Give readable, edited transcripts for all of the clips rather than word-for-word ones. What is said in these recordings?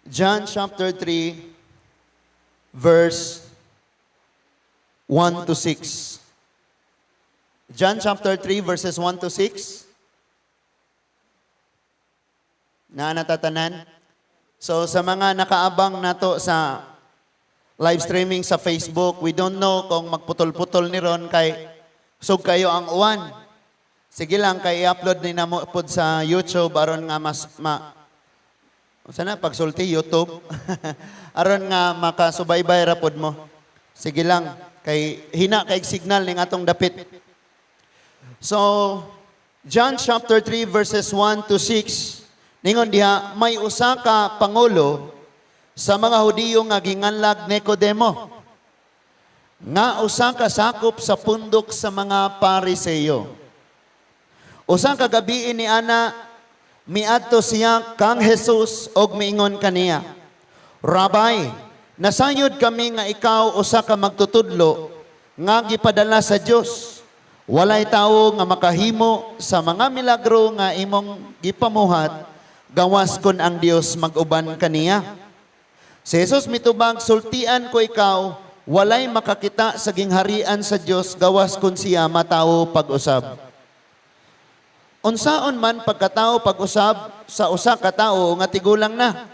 John chapter 3, verse 1 to 6. John chapter 3, verses 1 to 6. Natatanan? So sa mga nakaabang nato sa live streaming sa Facebook, we don't know kung magputol-putol ni Ron kay sug kayo ang uwan. Sige lang, kay i-upload ni na mo pod sa YouTube aron nga sana pagsulti YouTube. Aron nga makasubaybay ra pod mo. Sige lang, kay hina kay signal ning atong dapit. So, John chapter 3 verses 1 to 6. Ningon diha, may usa ka pangulo sa mga Hudiyo nga ginganlag Nicodemo. Nga usa ka sakop sa pundok sa mga Pariseyo. Usa ka gabi ni ana miadto siya kang Jesus og miingon kaniya, Rabay, nasayod kami nga ikaw usa ka magtutudlo nga gipadala sa Dios. Walay tawo nga makahimo sa mga milagro nga imong gipamuhat, gawas kun ang Dios mag-uban kaniya. Si Jesus mitubag, sultian ko ikaw, walay makakita sa gingharian sa Dios, gawas kun siya matawo pag-usab. Unsaon man pagkatao pag-usab sa usa ka tawo nga tigulang na,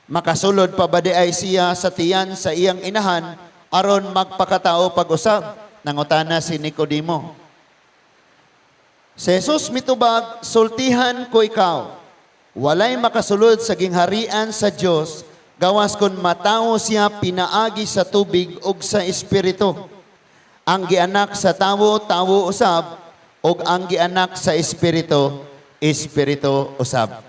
makasulod pa ba di ay siya sa tiyan sa iyang inahan aron magpakatao pag-usab? Nangutana si Nicodemo. Si Jesus mitubag, sultihan ko ikaw, walay makasulod sa gingharian sa Dios, gawas kun matawo siya pinaagi sa tubig ug sa espiritu. Ang gianak sa tawo, tawo usab, ug ang gianak sa espiritu, espiritu usab.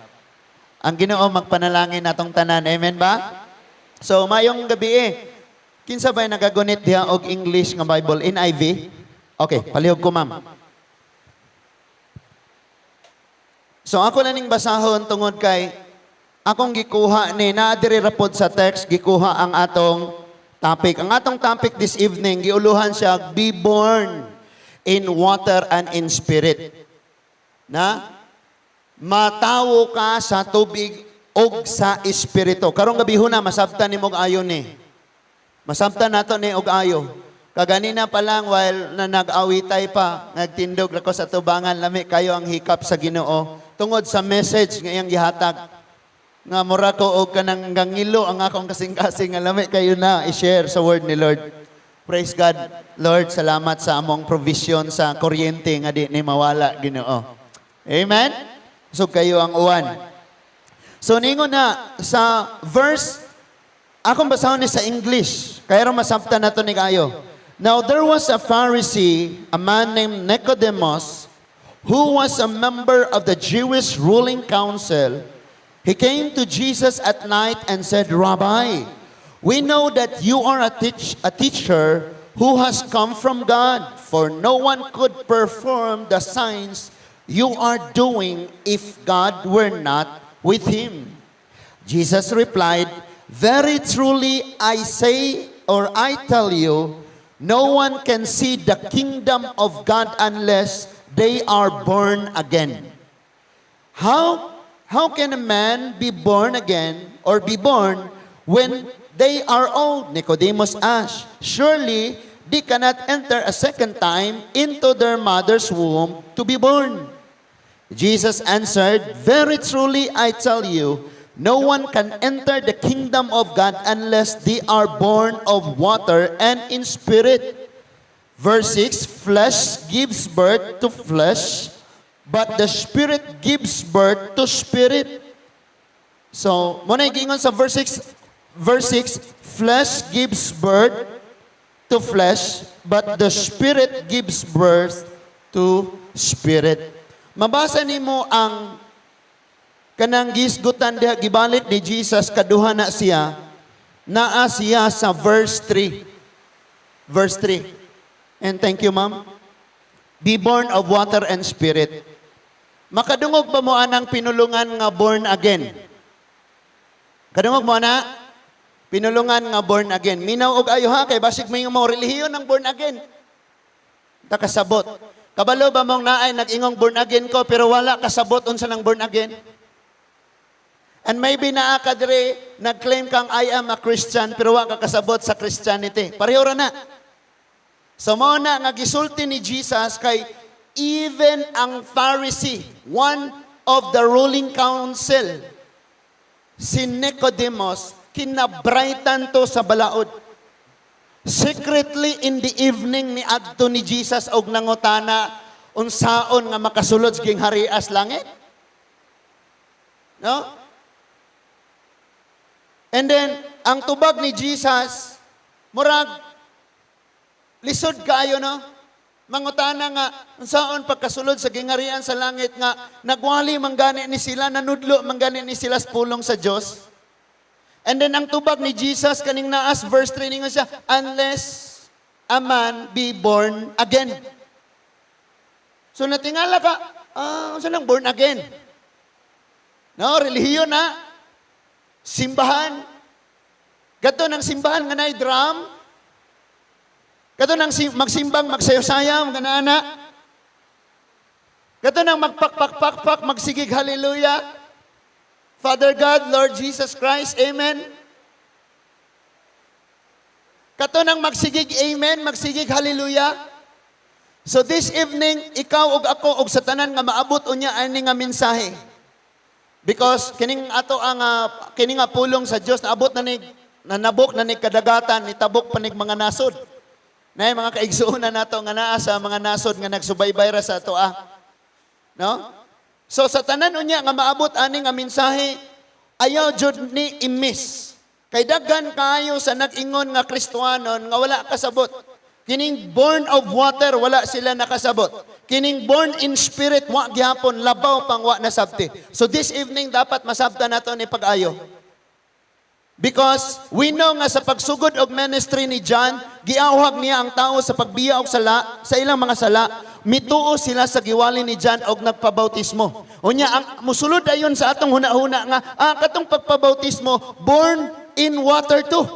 Ang Ginoo magpanalangin natong tanan. Amen ba? So mayong gabi kinsa ba'y nagagunit diha og English nga Bible? NIV? Okay, palihog ko ma'am. So ako na ning basahon tungod kay akong gikuha ni naadiri rapod sa text, gikuha ang atong topic. Ang atong topic this evening, giuluhan siya, be born in water and in spirit. Na matawo ka sa tubig og sa espiritu. Karong gabi na masabtan ni mog ayo ni. Masabtan nato ni og ayo. Kaganina pa lang while na nag-awitay pa, nagtindog ako sa tubangan, lami kayo ang hikap sa Ginoo. Tungod sa message nga iyang gihatag. Nga mura ko og kanang gangilo ang akong kasing-kasing nga lami kayo na i-share sa word ni Lord. Praise God. Lord, salamat sa among provision sa kuryente nga di ni mawala, Ginoo. Amen? So kayo ang uwan. So ningon na sa verse, akong basahon ni sa English, kaya rin masabtan na ito ni kayo. Now there was a Pharisee, a man named Nicodemus, who was a member of the Jewish ruling council. He came to Jesus at night and said, Rabbi, we know that you are a teacher who has come from God, for no one could perform the signs you are doing if God were not with him. Jesus replied, very truly I say, or I tell you, no one can see the kingdom of God unless they are born again. How can a man be born again or be born when they are old? Nicodemus asked. Surely they cannot enter a second time into their mother's womb to be born. Jesus answered, very truly I tell you, no one can enter the kingdom of God unless they are born of water and in spirit. Verse 6, flesh gives birth to flesh, but the spirit gives birth to spirit. So, muna igingon sa verse 6, flesh gives birth to flesh, but the spirit gives birth to spirit. Mabasa nimo ang kanang gisgutan diha gibalit ni Jesus, kaduha na siya, naa siya sa verse 3. Verse 3. And thank you, ma'am. Be born of water and spirit. Makadungog ba mo anang pinulungan nga born again? Kadungog mo na? Pinulungan nga born again. Minaw og ayo ha, kay basig mo yung mga relihiyon ng born again. Takasabot. Kabalo ba mong naay nag-ingong born again ko, pero wala kasabot unsa ng born again? And maybe naa ka dire nag-claim kang I am a Christian pero wa ka kasabot sa Christianity. Pareho ra na. So mao na nga gisulti ni Jesus kay even ang Pharisee, one of the ruling council, si Nicodemus, kinabrightan to sa balaod. Secretly in the evening ni adto ni Jesus og nangutana unsaon nga makasulod sa gingharias langit. No? And then, ang tubag ni Jesus, murag, lisod kaayo, no? Mangutana nga, saan pagkasulod sa gingarian sa langit nga, nagwali manggani ni sila, nanudlo manggani ni sila sa pulong sa Diyos. And then, ang tubag ni Jesus, kaning naas, verse 3 nga siya, unless a man be born again. So, natingala ka, saan ang born again? No, relihiyon na. Simbahan. Gato ng simbahan nga na'y drum. Gato ng magsimbang, magsayo-sayam, ganana. Gato ng magpakpak-pakpak, magsigig hallelujah. Father God, Lord Jesus Christ, Amen. Gato ng magsigig amen, magsigig hallelujah. So this evening, ikaw ug ako ug sa tanan nga maabot unya ani nga mensahe. Because kining ato ang kining nga pulong sa Dios naabot na ni nanabok na ni kadagatan nitabok pa nig mga nasod. Nay mga kaigsuonan nato nga naa sa mga nasod nga nagsubaybay ra sa ato No? So sa tanan unya nga maabot ani nga mensahe ayaw jud ni imis. Kay daghan kaayo sa nag-ingon nga Kristiyanon nga wala kasabot. Kining born of water, wala sila nakasabot. Kining born in spirit, wa gyapon, labaw pang wa nasabti. So this evening, dapat masabta nato ni pag-ayo. Because we know nga sa pagsugod og ministry ni John, giawhag niya ang tao sa pagbiya og sala, sa ilang mga sala, mituo sila sa giwali ni John og nagpabautismo. Unya, ang musulod ayon sa atong huna-huna nga, katong pagpabautismo, born in water too.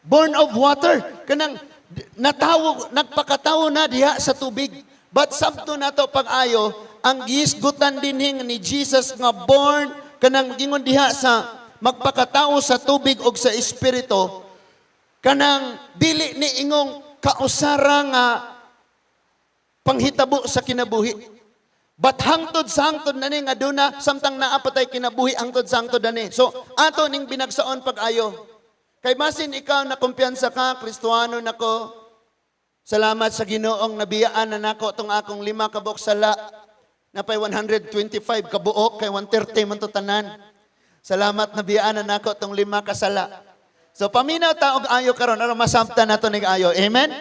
Born of water. Kanang nagpakatawo na diha sa tubig. But sabto na to pag-ayo, ang giisgutan dinhing ni Jesus nga born, kanang gingon diha sa magpakatawo sa tubig o sa espiritu, kanang dili ni ingong kausara nga panghitabo sa kinabuhi. But hangtod sa hangtod na ni nga duna, samtang naapatay kinabuhi, hangtod sa hangtod na ni. So, ato ning binagsaon pag-ayo. Kay masin ikaw na kumpiyansa ka, Kristiyano nako, salamat sa Ginoong nabiyaan na nako tong akong 5 kabok sala, na pay 125 kabuok, kay 130 man to tanan. Salamat nabiyaan na nako tong 5 kasala. So paminaw ta og ayo karon aron masabta nato ning ayo. Amen?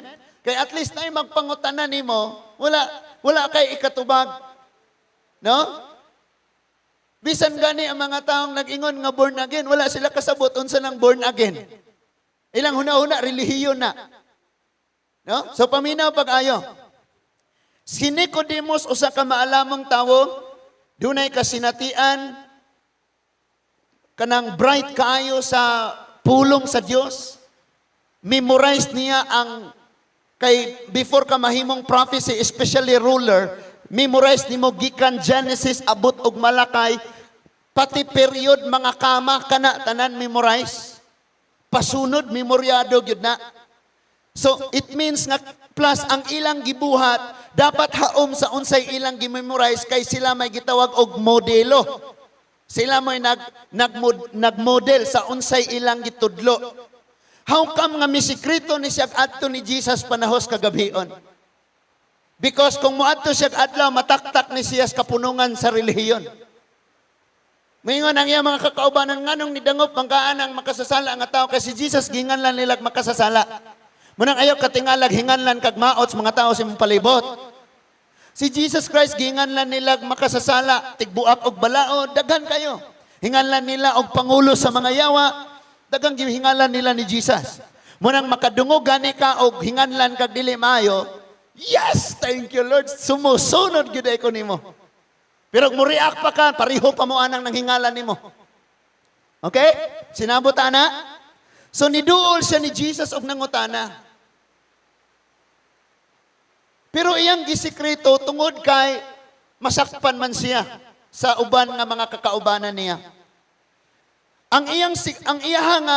Kay at least nay magpangutanan nimo, wala kay ikatubag. No? Bisan gani ang mga taong nag-ingon nga born again, wala sila kasabot unsa nang born again. Ilang huna-huna, relihiyon na. No? So paminaw pag-ayo. Si Nicodemus, usa ka maalamong tawo, dunay kasinatian, kanang bright kaayo sa pulong sa Dios. Memorize niya ang, kay before ka mahimong prophecy, especially ruler, memorize nimo gikan Genesis abot og Malakay, pati period mga kama kana tanan memorize. Pasunod memoryado gyud na. So it means nga plus ang ilang gibuhat dapat haom sa unsay ilang gi-memorize kay sila may gitawag og modelo. Sila may nagmodel sa unsay ilang gitudlo. How come nga misikreto ni siya adto ni Jesus panahos kagabhion? Because kung muadto siya adlaw mataktak ni siya sa kapunungan sa relihiyon. Ngayon ang iyang mga kakaubanan nganong nidangop mangkaan ang makasasala nga tao kasi Jesus ginganlan nila makasasala. Munang ayaw katingalag hinganlan kag maot sa mga tao sa imong palibot. Si Jesus Christ ginganlan nila makasasala, tigbuak og balao, daghan kayo. Hinganlan nila og pangulo sa mga yawa, daghang hinganlan nila ni Jesus. Munang makadungog gani ka og hinganlan kag dili maayo, yes, thank you Lord, sumusunod gyud ako nimo. Pero kung mo-react pa ka, pariho pa mo anang nanghingalan nimo. Okay? Sinabot ana? So niduol siya ni Jesus og nangutana. Pero iyang gisikreto tungod kay masakpan man siya sa uban nga mga kakaubanan niya. ang iyahang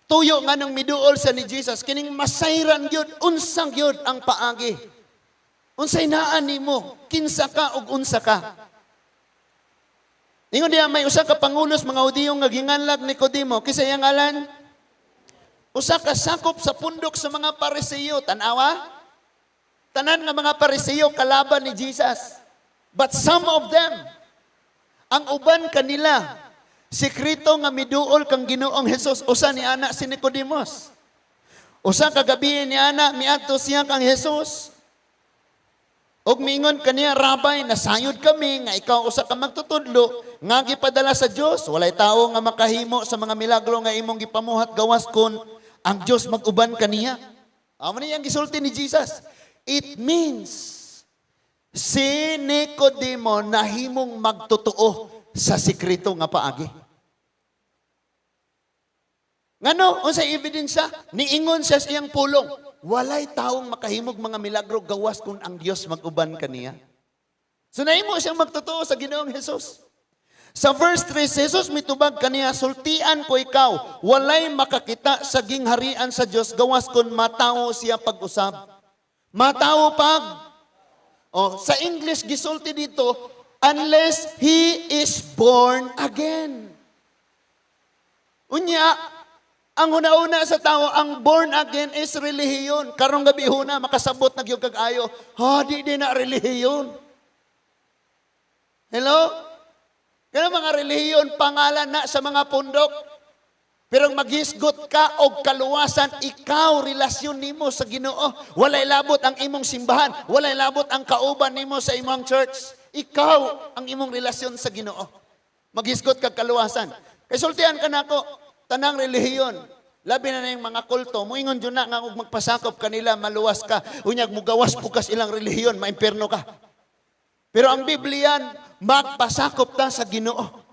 tuyo nga ng miduol sa ni Jesus, kining masayran gyud, unsang gyud ang paagi. Unsay naan nimo, kinsa ka ug unsa ka. Ingon diha may usa ka pangulos mga Hudiyo nga ginganlag ni Nicodemo, kisa iyang ngalan, usa ka sakop sa pundok sa mga Pariseo, tanawa? Tanan nga mga Pariseo kalaban ni Jesus. But some of them, ang uban kanila, sikrito nga miduol kang Ginoong Hesus, usa ni ana si Nicodemos. Usa ka gabi ni ana miadto siya kang Hesus. Og miingon kaniya, Rabay, nasayod kami nga ikaw usa ka magtutudlo nga gipadala sa Dios. Walay tawo nga makahimo sa mga milagro nga imong gipamuhat gawas kon ang Dios mag-uban kaniya. Amo ni ang gisulti ni Jesus. It means si Nicodemo nahimong magtotoo sa sikreto nga paagi. Ngano, unsay ebidensya? Niingon siya sa iyang pulong. Walay taong makahimog mga milagro gawas kung ang Diyos mag-uban kaniya. So nahimo siyang magtotoo sa Ginoong Hesus. Sa verse 3, si Jesus mitubag kaniya, sultian ko ikaw, walay makakita sa gingharian sa Diyos gawas kung matawo siya pag-usab. Matawo pag. Sa English gisulti dito, unless he is born again. Unya, ang una-una sa tao, ang born again is relihiyon. Karong gabi huna, makasabot na gyud kag-ayo. Di na relihiyon. Hello? Kaya mga relihiyon, pangalan na sa mga pundok. Pero maghisgot ka og kaluwasan, ikaw, relasyon nimo sa Ginoo. Walay labot ang imong simbahan. Walay labot ang kauban nimo sa imong church. Ikaw ang imong relasyon sa Ginoo. Maghisgot kag kaluwasan. Kay sultihan ka nako, tanang relihiyon. Labi na yung mga kulto, muingon dyan na nga kung magpasakop kanila, maluwas ka. Unyag, mugawas pukas ilang relihiyon, maimperno ka. Pero ang Biblian, magpasakop ta sa Ginoo.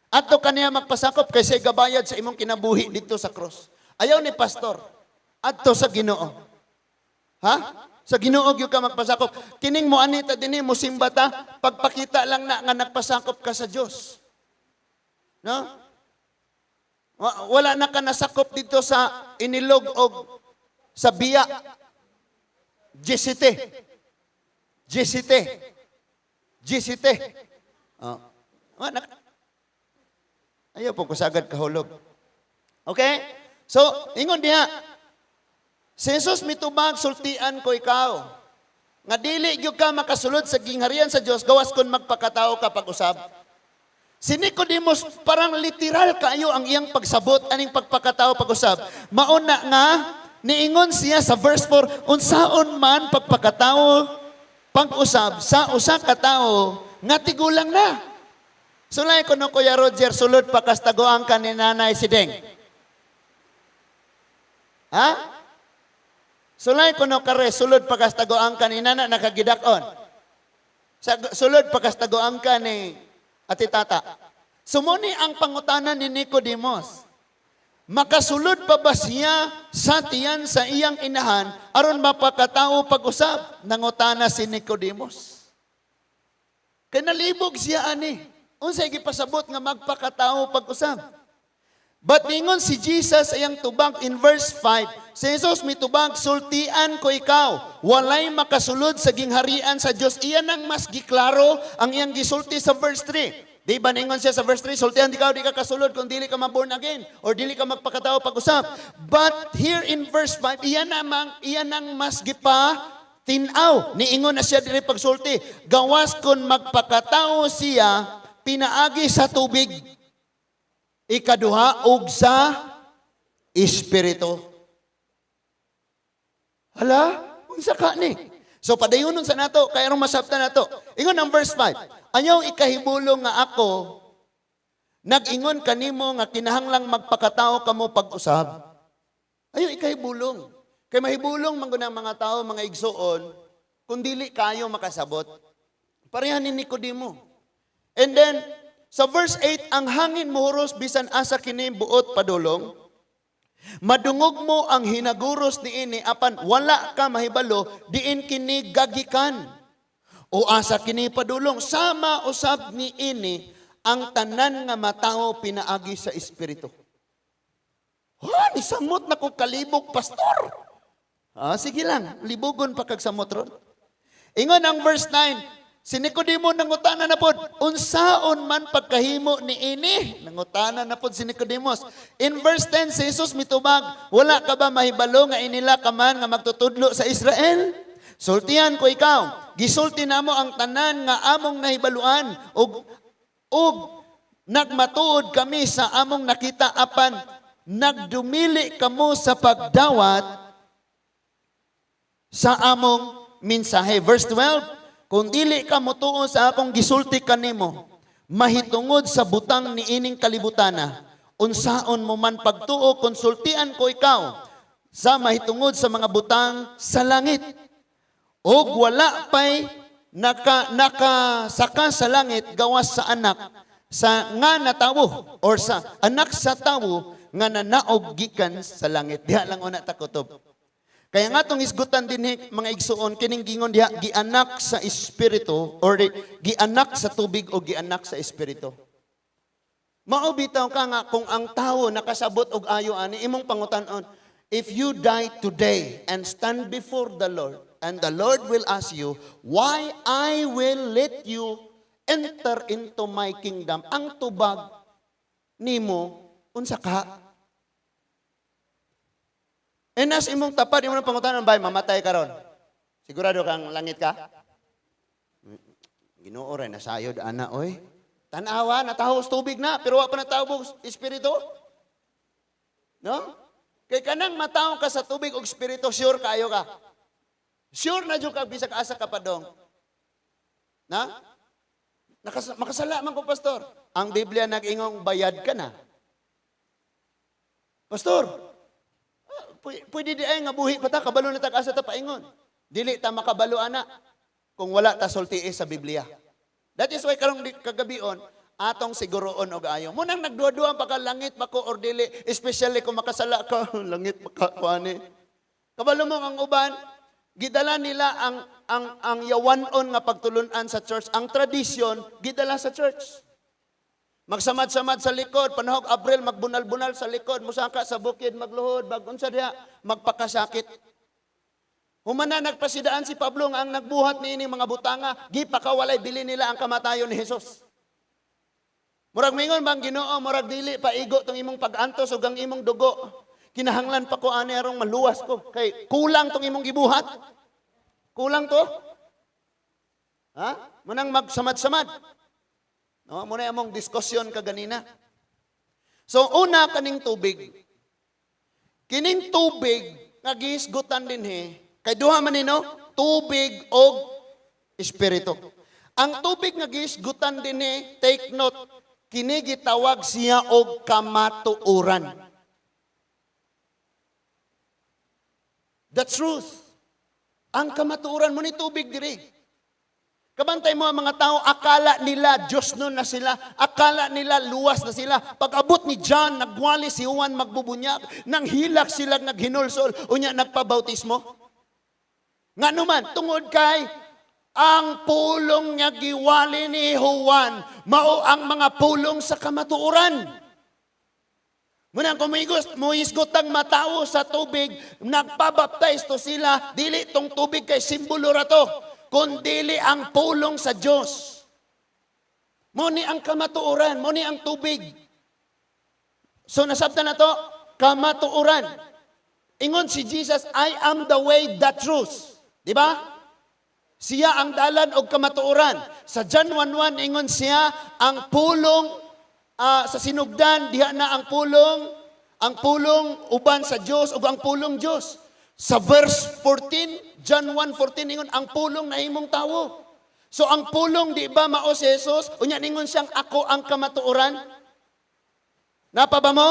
Ato kaniya magpasakop kasi gabayad sa imong kinabuhi dito sa cross. Ayaw ni pastor, ato sa Ginoo. Ha? Sa Ginoo gyud ka magpasakop. Kining mo anita dinhi mo simba ta, pagpakita lang na nga nagpasakop ka sa Dios. No? Wala na ka nasakop dito sa inilog o sa biya. Gisite. Ayaw po kusagad kahulog. Okay? So, ingon diha. Si Jesus mitubag, sultian ko ikaw. Nga dili gyud ka makasulod sa gingharian sa Dios gawas kon magpakatao ka pag-usab. Si Nicodemos parang literal kayo ang iyang pagsabot aning pagpakatao pag-usab. Mauna nga niingon siya sa verse 4, unsaon man pagpakatao pag-usab sa usa ka tawo nga tigulang na. Sulay ko no Kuya Roger, sulod pa kastagoan ka ni Nanay Sideng. Ha? Sulay ko no kare, sulod pa kastagoan ka ni Nana nakagidakon. Sulod pa kastagoan ka ni Ati Tata. Sumuni ang pangutanan ni Nicodemos. Makasulod pa ba siya sa tiyan sa iyang inahan aron mapakatao pag-usab? Nangutana si Nicodemos. Kay nalibog siya ani. Unsay gipasabot nga magpakatao pag-usab? But ingon si Jesus ayang tubag in verse 5, si Jesus mitubag, sultian ko ikaw, walay makasulod sa gingharian sa Dios. Iyan ang mas giklaro ang iyang gisulti sa verse 3. Di ba ningon siya sa verse 3, sultian ikaw, di ka kasulod kung dili ka ma-born again or dili ka magpakatao pag-usab. But here in verse 5, iyan ang mas gipa tinaw. Niingon na siya diri pagsulti, gawas kun magpakatao siya, pinaagi sa tubig, ikaduha og sa espiritu. Hala, unsa ka ni? So padayonon sa nato, kay arong masabtan nato. Ingon ang verse 5. Ayaw ikahibulong nga ako, nag-ingon kanimo nga kinahanglang magpakatao kamo pag-usab. Ayaw ikahibulong. Kay mahibulong man gunang mga tao, mga igsuon, kung dili kayo makasabot. Parehan ni Nicodemo. And then, sa verse 8, ang hangin muhuros bisan asa kini buot padulong. Madungog mo ang hinaguros niini apan wala ka mahibalo diin kini gagikan. O asa kini padulong sama usab niini ang tanan nga matao pinaagi sa espiritu. Ha, nisamot na ko kalibog, pastor. Sige lang, libugon pa kag samot ron. Ingon ang verse 9, si Nicodemo nangutana na pod, unsaon man pagkahimo ni ini? Nangutana na pod si Nicodemos. In verse 10, si Jesus mitubag, wala ka ba mahibalo nga inila ka man nga magtutudlo sa Israel? Sultihan ko ikaw, gisulti namo ang tanan nga among nahibaluan ug nagmatuod kami sa among nakita apan nagdumili kamo sa pagdawat sa among mensahe. Verse 12, kung dili ka motuo sa akong gisulti kanimo, mahitungod sa butang ni ining kalibutana, unsaon mo man pagtuo, konsultian ko ikaw sa mahitungod sa mga butang sa langit. Og wala pa'y nakasaka sa langit gawas sa anak sa nga natawo or sa anak sa tawo nga nanaog gikan sa langit. Diha lang una takotob. Kaya nga itong isgutan din mga igsuon, kining gingon diha, gianak sa espiritu or gianak sa tubig o gianak sa espiritu. Maubitaw ka nga kung ang tao nakasabot og ayo ani imong pangutan-on, if you die today and stand before the Lord, and the Lord will ask you, why I will let you enter into my kingdom. Ang tubag nimo, unsa ka? Enas imong tapad, imong pangutanon, bay, mamatay ka ron. Sigurado kang langit ka? Ginoo rin, nasayod, ana, oy. Tanawa, natahos tubig na, pero wa pa natahos espiritu. No? Kay kanang mataw ka sa tubig o espiritu, sure kayo ka. Sure na dyan ka, bisag asa ka pa dong. Na? Makasala man ko, pastor. Ang Biblia nag-ingong bayad ka na. Pastor, pwede di ay nga buhi pa ta, kabalo na ta asa ta paingon. Dili ta makabalo ana kung wala ta sultiis sa Biblia. That is why karong kagabion, atong siguroon og ayo. Munang nagduwa-duwa pa ka langit ba ko or dili, especially kung makasala ka, langit ba ka, kuani. Kabalo mo ang uban, gidala nila ang yawanon nga pagtulunan sa church. Ang tradisyon, gidala sa church. Magsamad-samad sa likod, panahog Abril, magbunal-bunal sa likod, musaka sa bukid, magluhod, bagunsa diha, magpakasakit. Humana nagpasidaan si Pablo nga ang nagbuhat niining mga butanga, gipakawalay bili nila ang kamatayon ni Jesus. Murag mingon bang Ginoo, murag dili paigo tong imong pag-antos ug ang imong dugo. Kinahanglan pa ko ani arong maluwas ko. Kay kulang tong imong gibuhat. Kulang to. Ha? Munang magsamad-samad. No, muna among diskusyon kaganina. So una kaning tubig. Kining tubig nga gihisgutan dinhi kay duha man nino, tubig og espiritu. Ang tubig nga gihisgutan dinhi, take note, kini gitawag siya og kamatuoran. The truth. Ang kamatuoran mo ni tubig diri. Kabantay mo ang mga tao, akala nila Diyos nun na sila. Akala nila luwas na sila. Pag abot ni John, nagwali si Juan magbubunyag. Nang hilak sila naghinulsol. Unya nagpabautismo. Nga naman, tungod kay ang pulong nga giwali ni Juan, mao ang mga pulong sa kamatuoran. Munang kumisgot ang matao sa tubig, nagpabaptize to sila, dili tong tubig kay simbolo rato, kundi ang pulong sa Diyos. Muni ang kamatuoran, muni ang tubig. So nasabta na to, kamatuoran. Ingon si Jesus, I am the way, the truth. Di ba? Siya ang dalan og kamatuoran. Sa John 1:1 ingon siya ang pulong sa sinugdan, diha na ang pulong uban sa Dios ug ang pulong Dios. Sa verse 14, John 1:14 ingon ang pulong na himong tawo. So ang pulong di ba mao si Jesus? Unya ningon siyang ako ang kamatuoran. Napa ba mo?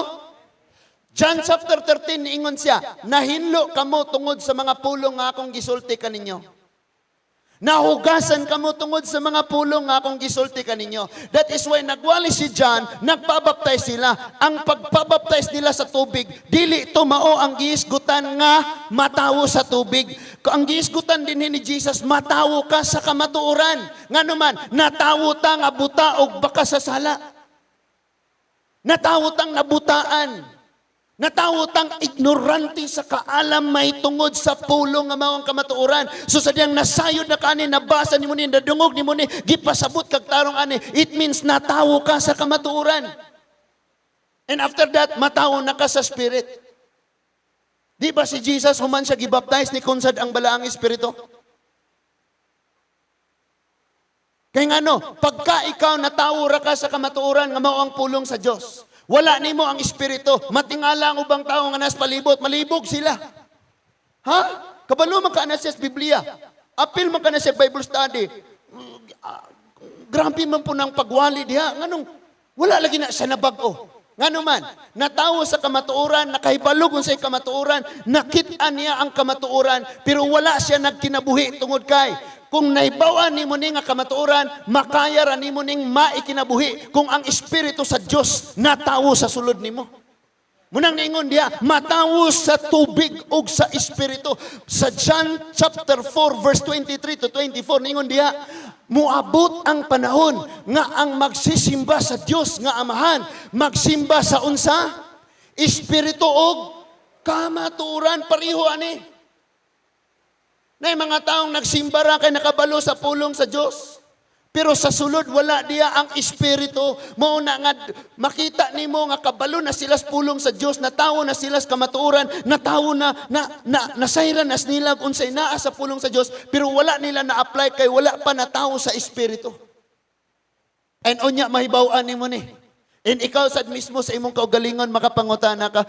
John chapter 13 ingon siya, nahinlo kamo tungod sa mga pulong nga akong gisulti kaninyo. Nahugasan kamo tungod sa mga pulong nga akong gisulti kaninyo. That is why nagwali si John, nagpabaptize sila. Ang pagpabaptize nila sa tubig, dili ito mao ang giisgutan nga matawo sa tubig. Ang giisgutan din ni Jesus, matawo ka sa kamatuoran. Nga naman, natawo ta nga buta og baka sa sala. Natawo tang nabutaan. Natawotang ignorante sa kaalam may tungod sa pulong nga mao ang kamatuoran. So sadyang nasayod na kani, nabasa ni mo ni, nadungog ni mo ni, gipasabot kag tarong ani, it means natawo ka sa kamatuoran. And after that, matawo na ka sa spirit. Di ba si Jesus, human siya gibaptize ni kunsad ang balaang espiritu? Kaya nga no, pagka ikaw natawo ra ka sa kamatuoran nga mao ang pulong sa Dios, wala nimo ang espiritu. Matingala ang ubang tao nga nas palibot, malibog sila. Ha? Kabalo man ka na siya sa Biblia. Apil man ka na siya Bible study. Grabe man po ng pagwali diha. Nganong wala lagi na siya nabag-o. Ngano man, natawo sa kamatuoran, nakahibalog sa kamatuoran, nakita niya ang kamatuoran, pero wala siya nagkinabuhi tungod kay. Kung naibawan ni mo ning nga kamatuoran, makaya ra nimo ning maikinabuhi kung ang espiritu sa Dios natawo sa sulod nimo. Munang niingon diha, matawo sa tubig ug sa espiritu. Sa John chapter 4 verse 23 to 24 niingon diha, muabot ang panahon nga ang magsisimba sa Dios nga Amahan, magsimba sa unsa? Espiritu ug kamatuoran, pareho ani. Na mga taong nagsimba ra kay nakabalo sa pulong sa Dios. Pero sa sulod wala diya ang espiritu. Mao na nga makita nimo nga kabalo na sila sa pulong sa Dios, natawo na sila sa kamatuoran, natawo na nasayran as nila unsay naa sa pulong sa Dios, pero wala nila na-apply kay wala pa natawo sa espiritu. And unya mahibaw-an nimo ni. And ikaw sad mismo sa imong kaugalingon makapangutana ka,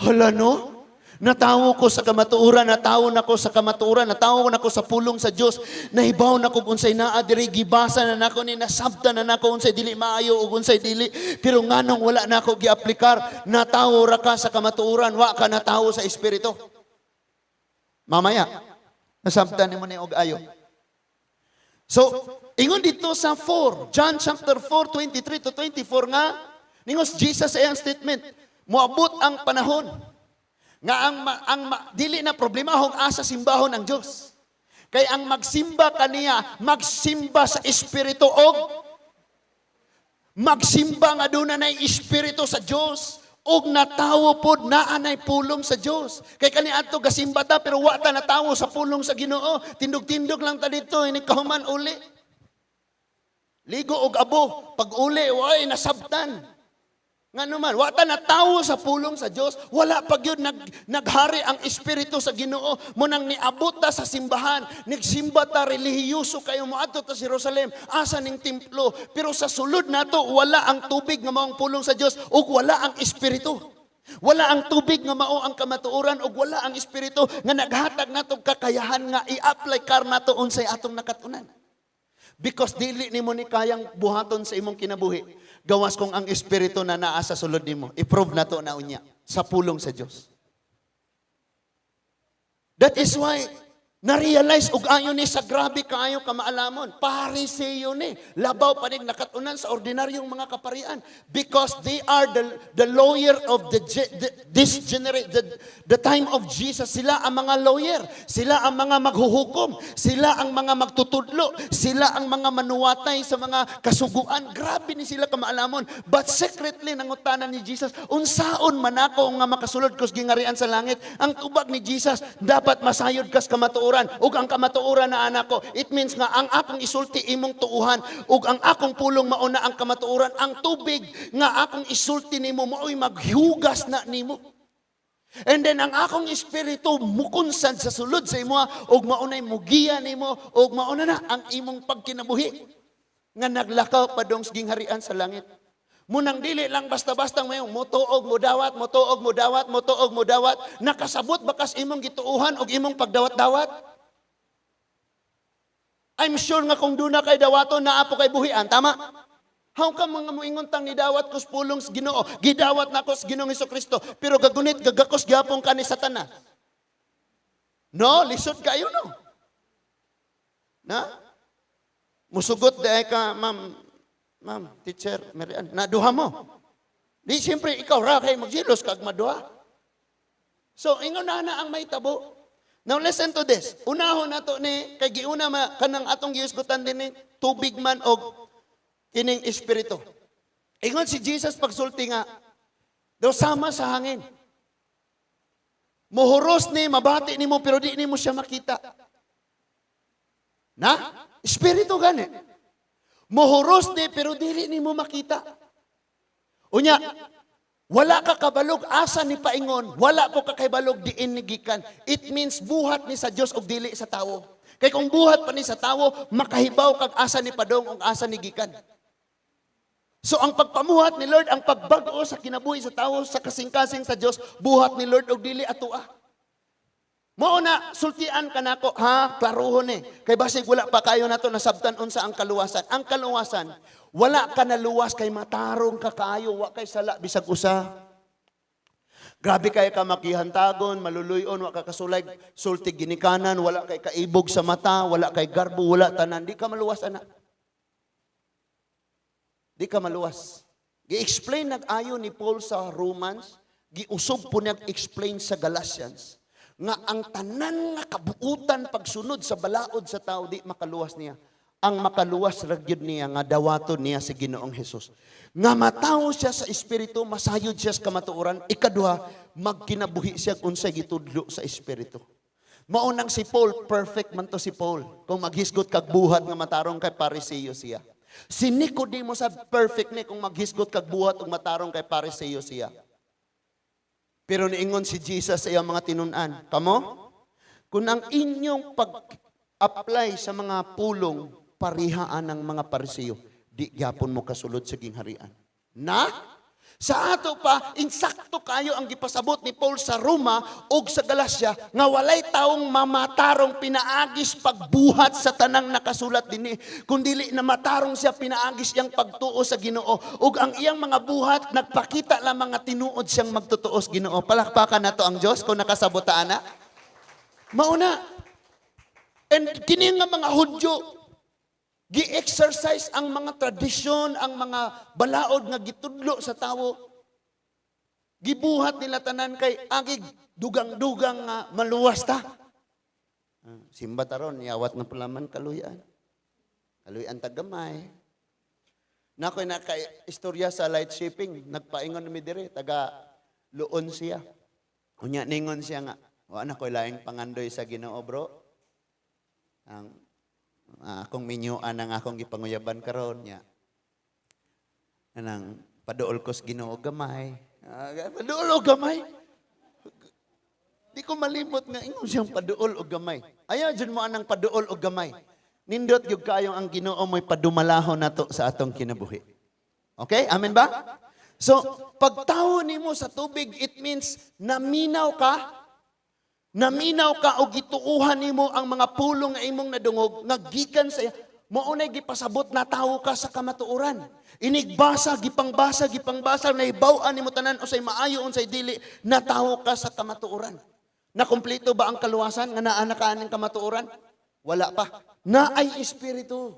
hala no? Natawo ko sa kamatuoran, natawo na ko sa kamatuoran, natawo na ko sa pulong sa Dios. Nahibaw na ko unsay naa diri, gibasa na nako ni, nasabta na nako unsay dili maayo ug unsay dili. Pero nganong wala na ko giaplikar, natawo ra ka sa kamatuoran, wa ka natawo sa espiritu. Mamaya, nasabta nimo ni og ayo. So, ingon dito sa 4, John chapter 4, 23 to 24 nga, ningos Jesus ay ang statement, moabot ang panahon nga dili na problema hong asa simbahon ang Dios. Kay ang magsimba kaniya, magsimba sa espiritu og magsimba nga doon na espiritu sa Dios og natawo pod naa nay pulong sa Dios. Kay kani adto gasimba ta pero wa ta natawo sa pulong sa Ginoo. Tindog-tindog lang ta dito ini kahuman uli. Ligo og abo, pag uli way nasabtan. Nga naman, wata na tawo sa pulong sa Diyos, wala pag yun naghari ang espiritu sa Ginoo, munang niabot ta sa simbahan, nagsimba ta relihiyoso kayo mo ato ta sa Jerusalem, asa ning templo, pero sa sulod nato wala ang tubig nga maong pulong sa Diyos, ug wala ang espiritu. Wala ang tubig nga mao ang kamatuoran, ug wala ang espiritu nga naghatag natong kakayahan nga i-apply kar nato unsay atong nakatunan. Because dili nimo ni kayang buhaton sa imong kinabuhi. Gawas kung ang espiritu na naa sa sulod nimo. I-prove na to na unya sa pulong sa Dios. That is why na-realize og ayon ni sa grabe kaayo kamaalamon. Pariseyo ni. Labaw pa ning nakatunan sa ordinaryong mga kaparian because they are the lawyer of this generation, the time of Jesus. Sila ang mga lawyer, sila ang mga maghuhukom, sila ang mga magtutudlo, sila ang mga manuwatay sa mga kasuguan. Grabe ni sila kamaalamon. But secretly nangutanan ni Jesus, unsaon man ako nga makasulod kus gingarian sa langit? Ang tubag ni Jesus, dapat masayod kas kamatuoran. Ug ang kamatuoran na anak ko, it means nga ang akong isulti imong tuuhan ug ang akong pulong mauna ang kamatuoran. Ang tubig nga akong isulti nimo mao'y maghugas na nimo. And then ang akong espiritu mukunsad sa sulod sa imo ug maunay mugiya nimo ug mauna na ang imong pagkinabuhi nga naglakaw padong sa gingharian sa langit. Munang dili lang basta-basta mayong motuog mo dawat, motuog mo dawat, motuog mo dawat, nakasabot bakas imong gituuhan og imong pagdawat-dawat. I'm sure nga kung doon na kay dawaton, naapo kay buhian, tama? How ka mga muingon tang ni dawat kos pulong sa Ginoo, gidawat na kos Ginoong Hesukristo, pero gagunit gagakos gyapon ka ni Satanas. No, lisod kayo no. Na? Musugot di ka, ma'am, teacher, Marian, naduha mo. Di, siyempre, ikaw ra kay magsilos kag maduha. So, ingon na ang may tabo. Now, listen to this. Unahon na to ni, kay giuna kanang atong giusgutan din ni, tubig man o kining espiritu. Ingon si Jesus pagsulti nga, daw sama sa hangin. Muhuros ni, mabati ni mo, pero di ni mo siya makita. Na? Espiritu gani. Muhuros ni, pero dili ni mo makita. Unya, wala ka kabalog, asa ni paingon, wala po ka kabalog, diin nigikan. It means buhat ni sa Diyos o dili sa tao. Kaya kung buhat pa ni sa tao, makahibaw kag asa ni padong o asa ni gikan. So ang pagpamuhat ni Lord, ang pagbago sa kinabuhi sa tao, sa kasing-kasing sa Diyos, buhat ni Lord og dili atua. Mao na sultian kanako, ha, klaruhon ni. Kay basig wala pa kayo nato nasabtan unsa ang kaluwasan. Ang kaluwasan, wala ka naluwas kay matarong ka kaayo, wa kay sala bisag usa. Grabe kay ka makihantagon, maluluyon, wa ka kasulay, sulti ginikanan, wala kay kaibog sa mata, wala kay garbo, wala tanan, di ka maluwas ana. Di ka maluwas. Gi-explain nag-ayo ni Paul sa Romans, giusog po nag-explain sa Galatians, nga ang tanan nga kabuutan pagsunod sa balaod sa tao, di makaluwas niya. Ang makaluwas ragyod niya, nga dawaton niya sa Ginoong Hesus. Nga mataw siya sa Espiritu, masayod siya sa kamatuoran, ikaduha, magkinabuhi siya unsay gitudlo sa Espiritu. Maunang si Paul, perfect man to si Paul. Kung maghisgot kag buhat nga matarong kay Pariseo siya. Si Nicodemo sa perfect ni kung maghisgot kag buhat ug matarong kay Pariseo siya. Pero niingon si Jesus sa iyang mga tinunan, kamo, kung ang inyong pag-apply sa mga pulong parihaan ng mga Pariseo, di gyapon mo kasulod sa gingharian. Na? Sa ato pa, insakto kayo ang gipasabot ni Paul sa Roma o sa Galacia nga walay taong mamatarong pinaagis pagbuhat sa tanang nakasulat dinhi, kundili na matarong siya pinaagis iyang pagtuo sa Ginoo ug ang iyang mga buhat nagpakita lamang nga tinuod siyang magtutuo sa Ginoo. Palakpakan nato ang Dios kung nakasabot ana. Mauna. And kini nga mga Hudyo gi-exercise ang mga tradisyon, ang mga balaod nga gitudlo sa tawo. Gibuhat nila tanan kay agig dugang-dugang nga maluwas ta. Simba taron, yawat na palaman kaluyan. Kaluyan tagamay. Nakoy na kay istorya sa light shipping, nagpaingon mi dire, taga Luon siya. Unya ningon siya nga, wa na koy laing pangandoy sa Ginoo, bro. Ang akong minyuan ang akong gipanguyaban karon nya. Anang paduol ko sa Ginoo gamay. Paduol og gamay. Di ko malimot nga ingon siyang paduol og gamay. Ayaw jud mo anang paduol og gamay. Nindot gyud kaayo ang Ginoo mo'y padumalahon nato sa atong kinabuhi. Okay? Amen ba? So, pagtawo nimo sa tubig, it means naminaw ka. Naminaw ka o gituuhan nimo ang mga pulong nga imong nadungog nga gikan sa mao nay gipasabot na tawo ka sa kamatuoran. Inigbasa gipangbasa nahibaw-an nimo tanan usay maayo unsay dili na tawo ka sa kamatuoran. Na kumpleto ba ang kaluwasan nga naa na ka ning kamatuoran? Wala pa. Na ay espiritu.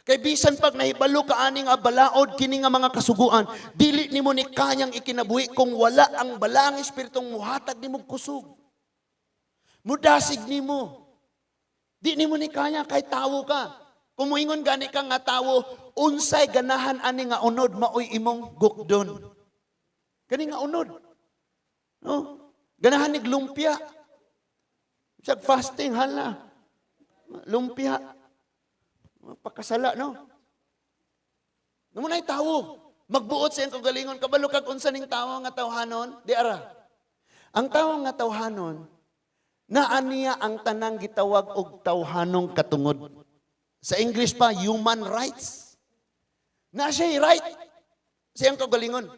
Kay bisan pag nahibalo ka ani nga balaod kini nga mga kasuguan, dili nimo ni kayang ikinabuhi kung wala ang balang espiritong muhatag nimo kusog. Mudasig nimo. Di nimo ni kaya kay tawo ka. Kung moingon gani ka nga tawo, unsay ganahan ani nga unod maoy imong gukdon. Kani nga unod. No? Ganahan nig lumpia. Sag fasting hala. Lumpia. Pakasala no. Namunay tawo. Magbuot sa iyang kagalingon kabalo kag unsa ning tawo nga tawhanon? Di ara. Ang tawo nga tawhanon naa niya ang tanang gitawag og tawhanong katungod. Sa English pa, human rights. Na siya right. Siyang kagalingon.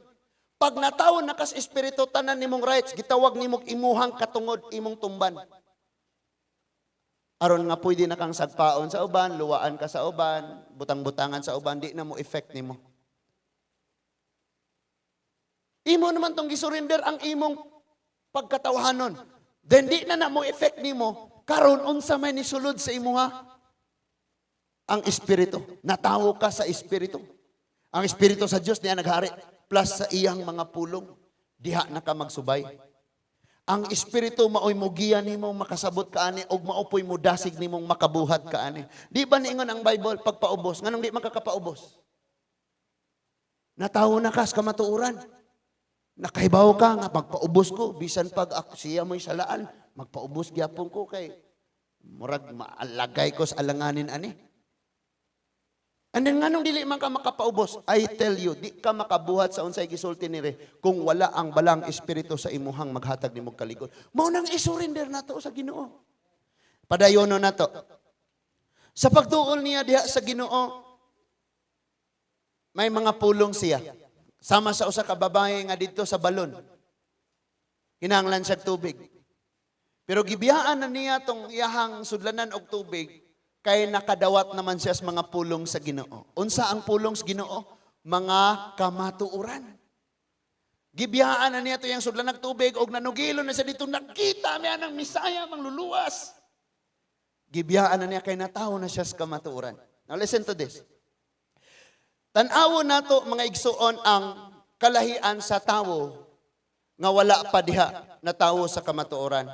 Pag natawon na kas espiritu tanan nimong rights, gitawag nimong imuhang katungod, imong tumban. Aron nga pwede na kang sagpaon sa uban, luwaan ka sa uban, butang-butangan sa uban, di na mo effect nimo. Imo naman tong gisurrender ang imong pagkatawhanon. Then di na mo effect nimo karon unsa may nisulod sa imuha? ang Espiritu. Natawo ka sa Espiritu. Ang Espiritu sa Dios niya naghari plus sa iyang mga pulong. Diha na ka magsubay. Ang Espiritu maoy mugiya nimo makasabot kaani og maopoy mo dasig nimong makabuhat kaani. Di ba niingon ang Bible pagpaubos nganong di makakapaubos? Natawo na ka sa kamatuoran. Nakahibaw ka nga pagpaubos ko bisan pag ako siya mo'y salaan magpaubos gyapon ko kay murag maalagay ko sa alanganin ani. And then nganong dili man ka makapaubos? I tell you, di ka makabuhat sa unsay gisulti nire kung wala ang balang espiritu sa imuhang maghatag nimong kaligod. Mao nang isurrender nato sa Ginoo. Padayono nato. Sa pagtuol niya diha sa Ginoo, may mga pulong siya. Sama sa usa ka babae nga dito sa balon. Kinahanglan siya tubig. Pero gibiyaan na niya tong iyahang sudlanan og tubig. Kay nakadawat naman siya sa mga pulong sa Ginoo. Unsa ang pulong sa Ginoo? Mga kamatuoran. Gibiyaan na niya ito yung sudlan ng tubig og nanugilo na siya dito, nakita niya ng Misaya mangluluwas. Gibiyaan na niya kay natawo na siya sa kamatuoran. Now listen to this. Tan-awon nato mga igsuon ang kalahian sa tawo nga wala pa diha na tawo sa kamatuoran.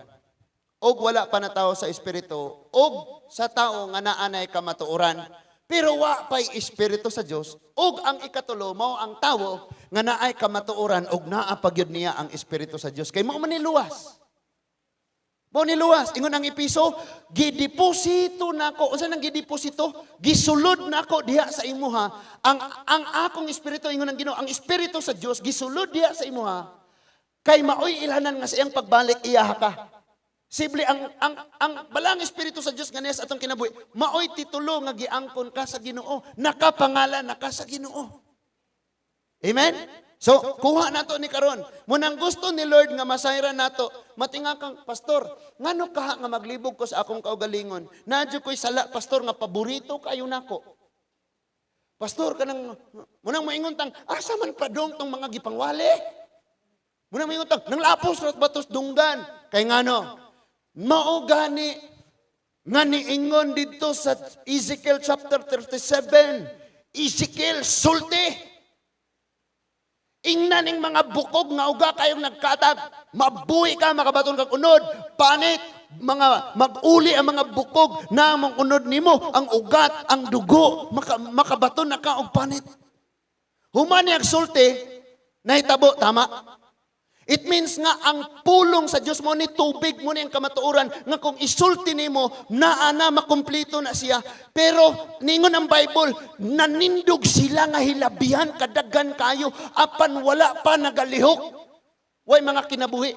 Og wala pa na tao sa espiritu, og sa tao nga naanay kamatuoran, pero wa pa'y espiritu sa Dios, og ang ikatulo mao ang tao nga naay kamatuoran og naa pa gyud niya ang espiritu sa Dios. Kay mao man niluwas. Mao niluwas ingon ang Episo, gideposito nako. Unsa nang gideposito? Gisulod nako diha sa imuha ang akong espiritu ingon ang Ginoo, ang espiritu sa Dios gisulod diha sa imuha. Kay maoy ilhanan nga sa iyang pagbalik iyaha ka. Sible ang balang espiritu sa Dios nga niya sa atong kinabuhi, maoy titulo nga giangkon ka sa Ginoo, nakapangalan na ka sa Ginoo. Amen? So, kuha nato ni karon. Munang gusto ni Lord nga masayran nato, matinga kang pastor, ngano kaha nga maglibog ko sa akong kaugalingon? Nadyo ko'y sala, pastor, nga paborito kayo nako. Pastor, kanang munang moingon tang asa man padong tong mga gipangwali? Munang moingon tang nang lapos rat batos dunggan. Kay ngano? Mao gani nga niingon dito sa Ezekiel chapter 37, Ezekiel sulti. Ingnan ning mga bukog nga uga kayong nagkatag, mabuhi ka makabaton kag unod, panit mga maguli ang mga bukog na among unod nimo, ang ugat, ang dugo, makabaton na ka og panit. Human yang sulti, nahitabo tama. It means nga ang pulong sa Dios mo ni tubig mo ni ang kamatuoran nga kung isulti nimo naa na makumpleto na siya. Pero ningon ang Bible, nanindog sila nga hilabihan kadaghan kayo apan wala pa nagalihok. Way mga kinabuhi.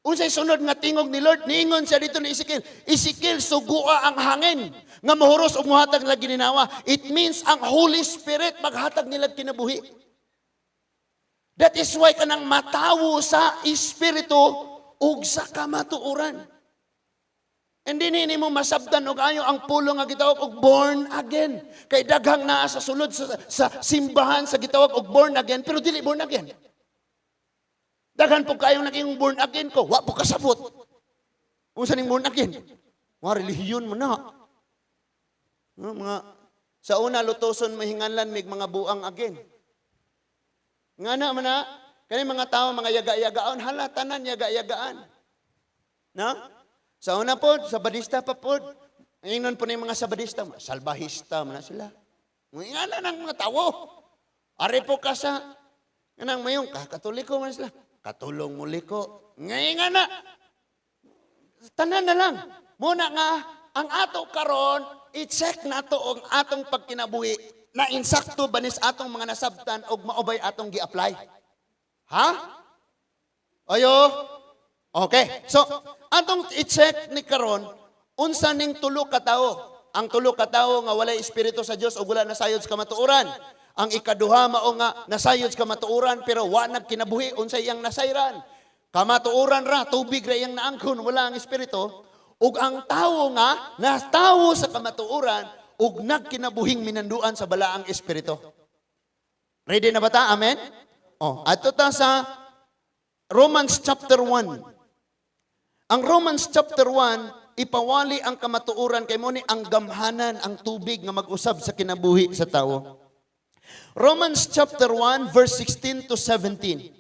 Unsay sunod nga tingog ni Lord, niingon siya dito ni Ezekiel, Ezekiel sugua ang hangin nga mahuros og mohatag nila gininawa. It means ang Holy Spirit maghatag nila kinabuhi. That is why kanang matawo sa espiritu ug sa kamatuoran. And din mo masabdan og ayo ang pulong nga gitawag og born again. Kay daghang naa sa sulod sa simbahan sa gitawag og born again pero dili born again. Daghan po kayong naging born again ko, wa po kasabot. Unsa ning born again? Wa relihiyon mo na. Mga sa una lutoson mahinganlan mig mga buang again. Nga na man na, kani mga tao, mga yaga-yagaon, hala, tanan yaga-yagaan. No? Sa una po, sabadista pa po, ingnon po na yung mga sabadista, salbahista man na sila. Nga na ng mga tao. Ari po ka sa, kanang mayong, katoliko man sila, katulong muli ko. Nga na, tanan na lang. Muna nga, ang ato karon, i-check na to ang atong pagkinabuhi, na insakto banis atong mga nasabtan og maubay atong gi-apply. Ha? Ayo? Okay. So, atong i-check ni karon unsa ning tulo ka tawo. Ang tulo ka tawo nga walay espiritu sa Dios ug wala nasayod sa kamatuoran. Ang ikaduha mao nga nasayod sa kamatuoran pero wa nagkinabuhi unsay iyang nasayran. Kamatuoran ra, tubig ra iyang naangkon, wala ang espiritu. Ug ang tawo nga nastawo sa kamatuoran ug nagkinabuhing minanduan sa balaang espiritu. Ready na ba ta? Amen? Adto ta sa Romans chapter 1. Ang Romans chapter 1 ipawali ang kamatuoran kay mo ni ang gamhanan, ang tubig nga mag-usab sa kinabuhi sa tawo. Romans chapter 1 verse 16 to 17.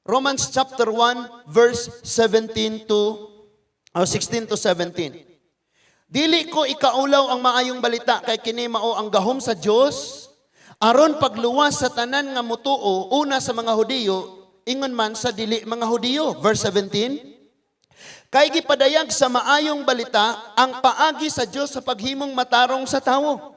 Romans chapter 1 verse 16 to 17. Dili ko ikaulaw ang maayong balita kay kini mao ang gahom sa Dios aron pagluwas sa tanan nga mutuo una sa mga Hudiyo ingon man sa dili mga Hudiyo. Verse 17. Kay gipadayag sa maayong balita ang paagi sa Dios sa paghimong matarong sa tawo.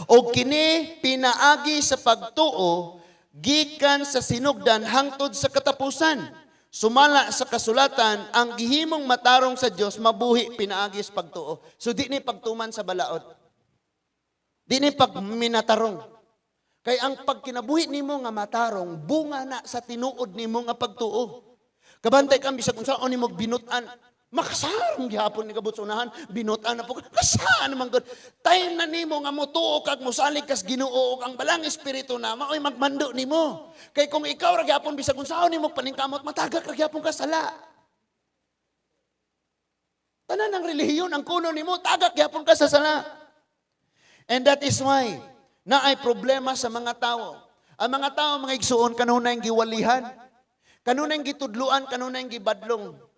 O kini pinaagi sa pagtuo gikan sa sinugdan hangtod sa katapusan. Sumala sa kasulatan, ang gihimong matarong sa Dios mabuhi pinaagi sa pagtuo. So di ni pagtuman sa balaod. Di ni pagminatarong. Kay ang pagkinabuhi nimo nga matarong bunga na sa tinuod nimo nga pagtuo. Kabantay kang bisag kung saan nimo binutan. Makasarang gihapon ni kabutsunahan, binutan na po. Kasaan naman good. Time na nimo nga mutuo kag mosalig kas Ginoo ang balang espiritu na maoy magmando nimo. Kay kung ikaw ra gihapon bisag kung saan nimo paningkamot matagak ra gihapon ka sala. Tanan ang relihiyon ang kuno nimo tagak gihapon ka sa sala. And that is why na ay problema sa mga tao. Ang mga tao mga igsuon kanunay giwalihan, kanunay gitudluan, kanunay gibadlong.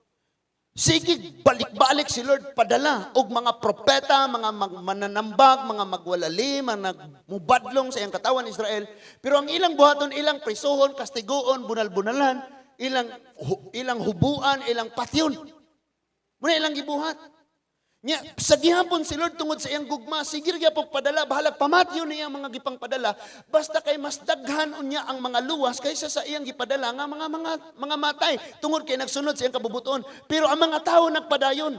Sige, balik-balik si Lord padala og mga propeta, mga mananambag, mga magwalali, mga mubadlong sa iyang katawan Israel. Pero ang ilang buhaton, ilang prisuhon, kastigoon, bunal-bunalan, ilang hubuan, ilang patyon. Muna ilang gibuhat. Nya, sa gihapon si Lord tungod sa iyang gugma, sige gyapon padala, bahalag pamatyon niya mga gipang padala, basta kay mas daghan unya ang mga luwas kaysa sa iyang gipadala nga mga matay tungod kay nagsunod sa iyang kabubuton. Pero ang mga tao nagpadayon.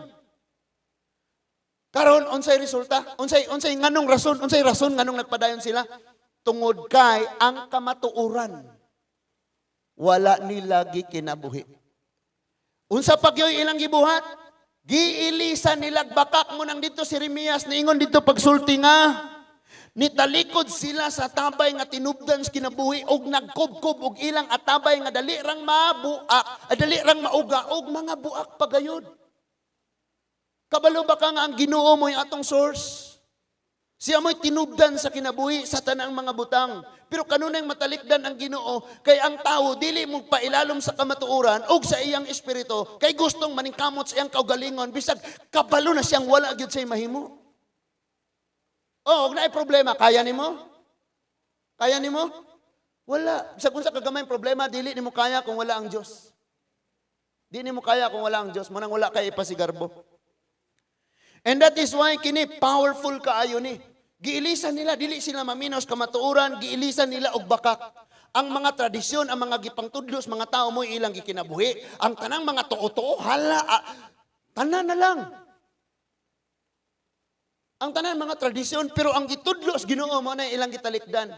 Karon unsay resulta? Unsay nganong rason? Unsay rason nganong nagpadayon sila? Tungod kay ang kamatuoran wala nila gikinabuhi. Unsa pagyoy ilang gibuhat? Giilisan nilag bakak mo nang dito si Jeremias niingon dito pagsulti nga nitalikod sila sa tabay nga tinubdan sa kinabuhi og nagkubkob og ilang atabay nga dali rang mabuak, dali rang mauga og mga buak pagayod. Kabalo ba ka nga ang Ginoo mo yung atong source? Siya mo'y tinubdan sa kinabuhi sa tanang mga butang. Pero kanunay matalikdan ang Ginoo kay ang tao dili mo pailalom sa kamatuoran o sa iyang espiritu kay gustong maningkamot sa iyang kaugalingon bisag kabalo na siyang wala gyud sa mahimo. Oh, og naay problema kaya nimo? Kaya nimo? Wala. Bisag unsa kagamay problema dili nimo kaya kung wala ang Dios. Dili nimo kaya kung wala ang Dios, mo nang wala kay ipasigarbo. And that is why kini powerful kaayo ni. Giilisan nila, dili sila maminos kamatuoran, giilisan nila og bakak. Ang mga tradisyon, ang mga gipangtudlos, mga tao mo ilang gikinabuhi. Ang tanang mga tuo-tuo, tanan na lang. Ang tanan mga tradisyon, pero ang gitudlos, Ginoo mo na ilang gitalikdan.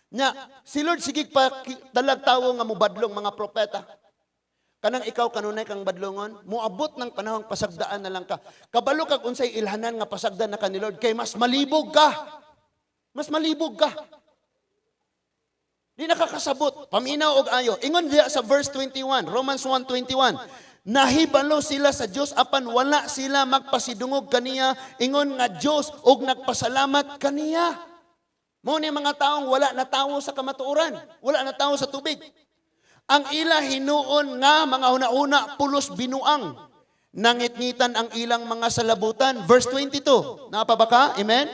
Nya, si Lord sigig pa dalag tawo nga mubadlong mga propeta. Kanang ikaw kanunay kang badlongon, muabot ng panahong pasagdaan na lang ka. Kabalo kag unsay ilhanan nga pasagdan na ka ni Lord, kay mas malibog ka. Mas malibog ka. Di nakakasabot. Paminaw og ayo. Ingon diya sa verse 21, Romans 1:21. Nahibalo sila sa Dios apan wala sila magpasidungog kaniya, ingon nga Dios og nagpasalamat kaniya. Mo ni mga taong wala na tawo sa kamatuoran, wala na tawo sa tubig. Ang ila hinuon nga mga una-una pulos binuang. Nangitngitan ang ilang mga salabutan. Verse 22. Napaba ka? Amen?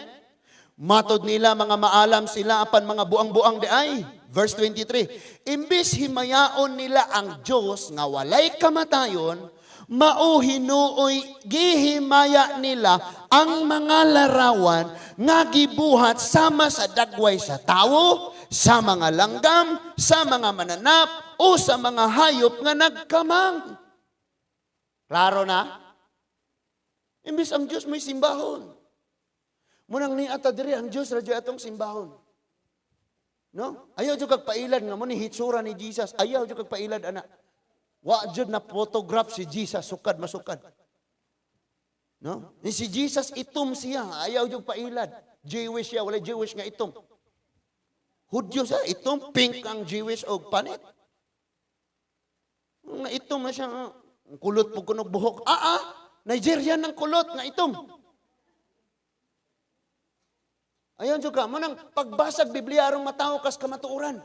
Matod nila mga maalam sila apan mga buang-buang di ay. Verse 23. Imbis himayaon nila ang Diyos nga walay kamatayon, mauhinuoy gihimaya nila ang mga larawan nga gibuhat sama sa dagway sa tawo, sa mga langgam, sa mga mananap, o sa mga hayop nga nagkamang. Klaro na? Imbis ang Diyos may simbahon. Munang ni ata diri ang Diyos radyo atong simbahon. No? Ayaw jud kag pailad nga mo ni hitsura ni Jesus. Ayaw jud kag pailad ana. Wa jud na photograph si Jesus sukad masukad. No? Ni si Jesus itom siya, ayaw jud pailad. Jewish siya, wala Jewish nga itom. Hudyo siya, itom pink ang Jewish og panit. Nga itom na siya, kulot po kunog buhok. Nigerian ng kulot nga itong. Ayon juga mo nang pagbasag Biblia arong matawo kas kamatuoran.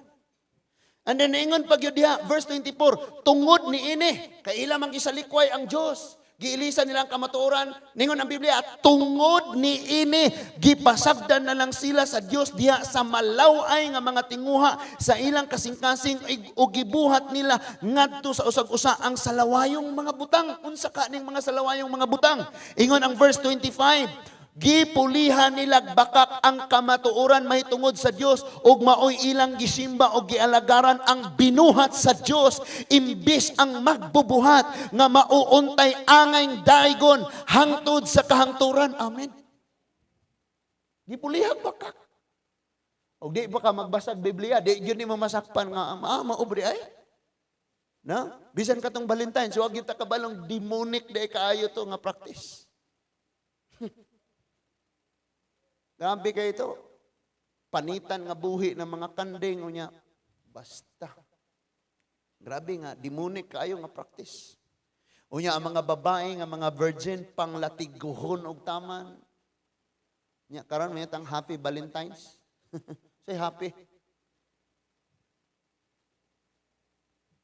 And then ingon pag yun diha, verse 24, tungod ni ini, kaila mang gisalikway ang Dios. Giilisan nilang kamatuoran, ningon ang Biblia, tungod ni ini, gipasagdan na lang sila sa Dios diha sa malaway nga mga tinguha sa ilang kasing-kasing o gibuhat nila ngadto sa usag-usa ang salawayong mga butang. Unsa kaning mga salawayong mga butang? Ingon ang verse 25, gipulihan nila bakak ang kamatuoran mahitungod sa Dios ug maoy ilang gisimba og gialagaran ang binuhat sa Dios imbis ang magbubuhat nga mauuntay angay daygon hangtod sa kahangturan. Amen. Gipulihan bakak. Og di ba ka magbasag Biblia, di gyud nimo masakpan nga maubri ay. Na? Bisan katong Valentine's, wag gyud ta kabalong demonic day kaayo to nga practice. Grabe kayo ito. Panitan nga buhi ng mga kanding o niya. Basta. Grabe nga, demonic kayo nga practice. O niya, ang mga babae, nga mga virgin, panglatiguhon og taman. Niya, karon may tang happy Valentine's. Say happy.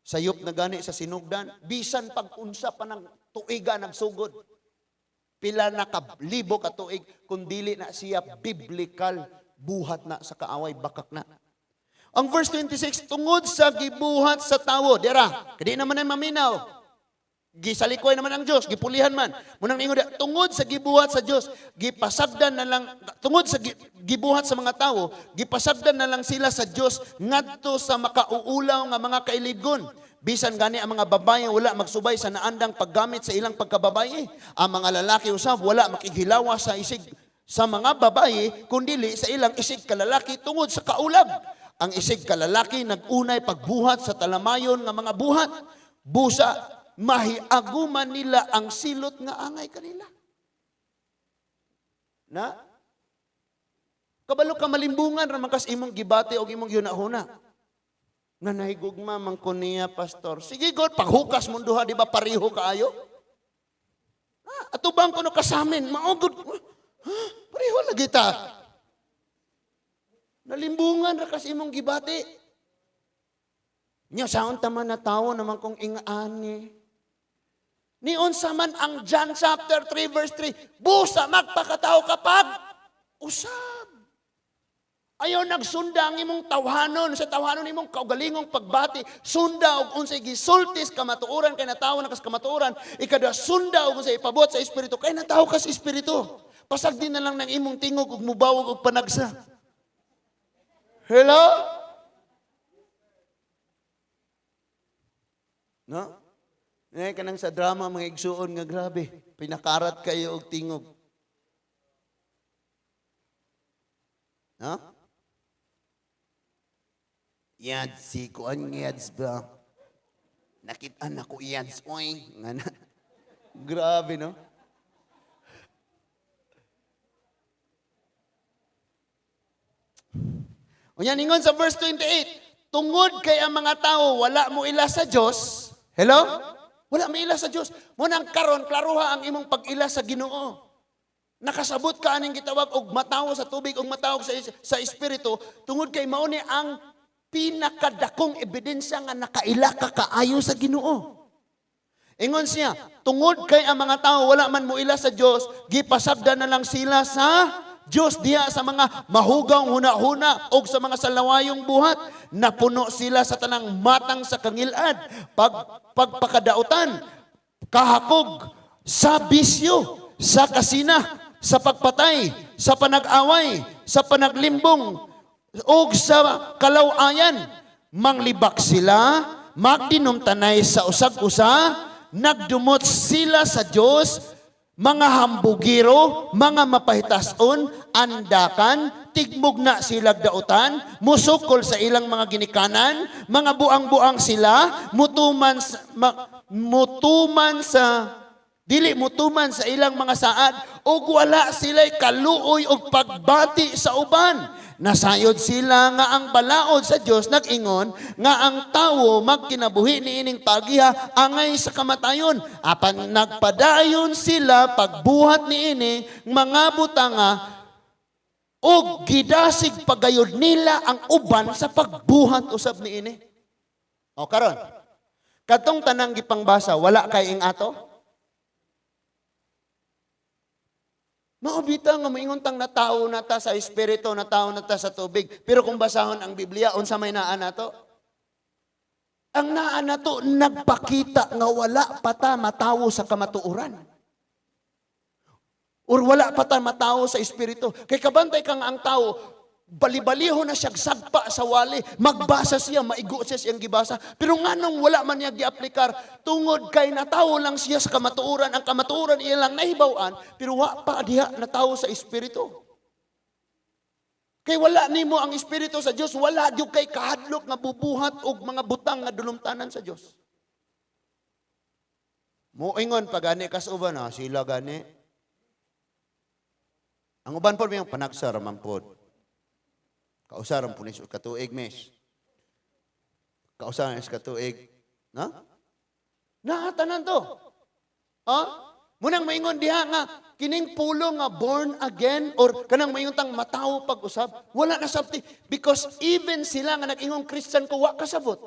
Sayop na gani sa sinugdan. Bisan pag-unsa pa ng tuiga nagsugod. Pila na kablibo ka tuig, kung dili na siya biblical, buhat na sa kaaway, bakak na. Ang verse 26, tungod sa gibuhat sa tawo, dira, kadi naman ay maminaw. Gisalikoy naman ang Diyos, gipulihan man. Munang ingon, tungod sa gibuhat sa Diyos, gipasagdan na lang, tungod sa gibuhat sa mga tawo, gipasagdan na lang sila sa Diyos ngadto sa makauulaw nga mga kailigon. Bisan gani ang mga babae wala magsubay sa naandang paggamit sa ilang pagkababae. Ang mga lalaki usab wala makihilawa sa isig sa mga babae kundili sa ilang isig kalalaki tungod sa kaulag. Ang isig kalalaki nagunay pagbuhat sa talamayon nga mga buhat. Busa mahiaguman nila ang silot nga angay kanila. Na? Kabalo ka malimbungan ra makas imong gibati o imong yunahuna. Nga nahigugma man ko niya, pastor. Sige, God, paghukas mo duha, di ba pariho kaayo? Atubang ko no kasamin, maugod. Pariho lagi ta. Nalimbungan ra kasi imong gibati. Nya saon taman na tawo naman kong ingaani. Nion sa man ang John chapter 3 verse 3, busa magpakatao kapag usab. Ayaw nagsunda ang imong tawhanon, sa tawhanon imong kaugalingong pagbati, sunda og unsay gisultis kamatuoran kay natawo na kas kamatuoran, ikada sunda og unsay ipabot sa espiritu kay natawo kas espiritu. Pasagdi na lang ng imong tingog ug mubawog og panagsa. Hello? No? Ngay kanang sa drama mga igsuon nga grabe, pinakarat kayo og tingog. No? Yads, si kuan yads ba? Nakitaan ako yads, oy. Grabe, no? Unyan, ingon sa verse 28, tungod kay ang mga tao, wala mo ila sa Diyos. Hello? Wala mo ila sa Diyos. Munang karon, klaruha ang imong pag-ila sa Ginoo. Nakasabot ka aning gitawag og matawo sa tubig og matawo sa espiritu, tungod kay mao ni ang pinakadakong ebidensya nga nakaila ka kaayo sa Ginoo. Ingon siya, tungod kay ang mga tao wala man mo ila sa Dios, gipasabdan na lang sila sa Dios diha sa mga mahugaw huna-huna o sa mga salawayong buhat. Napuno sila sa tanang matang sa kangilad, pagpakadautan, kahakog, sa bisyo, sa kasina, sa pagpatay, sa panag-away, sa panaglimbong, og sa kalawayan, manglibak sila, magdinumtanay sa usag-usa, nagdumot sila sa Diyos, mga hambugiro, mga mapahitason, andakan, tigmog na silag dautan, musukol sa ilang mga ginikanan, mga buang-buang sila, mutuman sa Dili mutuman sa ilang mga saad ug wala sila'y kaluoy og pagbati sa uban. Nasayod sila nga ang balaod sa Dios nag-ingon nga ang tawo magkinabuhi niining pagiha angay sa kamatayon. Apan nagpadayon sila pagbuhat niini mga butanga ug gidasig pagayod nila ang uban sa pagbuhat usab niini. O karon, katong tanang gipangbasa wala kay ing ato? Maubita nga maingon tang natao na ta sa espiritu, natao na ta sa tubig. Pero kung basahon ang Biblia, unsa may naa nato? Ang naa nato nagpakita nga wala pa ta matawo sa kamatuoran. Or wala pa ta matawo sa espiritu. Kay kabantay kang ang tao, bali-baliho na siya sagpa sa wali, magbasa siya, maigo siya siyang gibasa. Pero nganong wala man niya giaplikar, tungod kay natawo lang siya sa kamatuoran, ang kamatuoran iya lang nahibawan, pero wa pa diha natawo sa espiritu. Kay wala nimo ang espiritu sa Dios, wala gyud kay kahadlok nga bubuhat og mga butang nga dulumtanan sa Dios. Moingon pa gani kas uban sila gani. Ang uban pod may panagsar man pod. Kausaran po niya katuig, mes. Kausaran niya katuig. Na? Tanan to. Munang maingon diha nga, kining pulo nga born again, or kanang maingon tang matawo pag-usab, wala na sabti. Because even sila nga nag-ingon Christian ko, wa kasabot.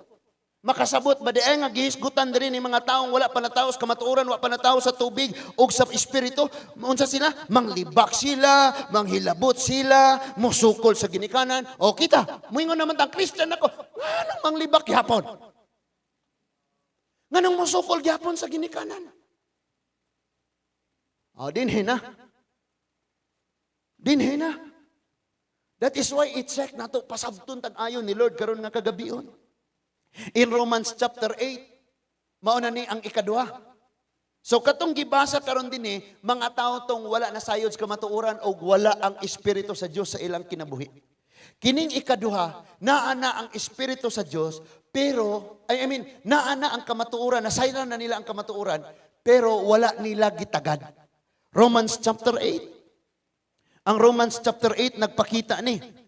Makasabot ba di ay nga gihisgutan diri ni mga taong wala pa natawo sa kamatuoran, wala pa natawo sa tubig o sa espiritu. Unsa sila? Manglibak sila, manghilabot sila, musukol sa ginikanan. O kita, moingon naman tang Christian ako, nganong manglibak gyapon? Nganong musukol gyapon sa ginikanan? Dinhi na. Dinhi na. That is why i-check nato pasabton tag-ayon ni Lord karon nga kagabion. In Romans chapter 8, mauna ni ang ikaduha. So katong gibasa karon dinhi, mga tao tong wala na sayod sa kamatuoran o wala ang espiritu sa Dios sa ilang kinabuhi. Kining ikaduha, naa na ang espiritu sa Dios, pero naa na ang kamatuoran, nasayran na nila ang kamatuoran, pero wala nila gitagad. Romans chapter 8. Ang Romans chapter 8 nagpakita ni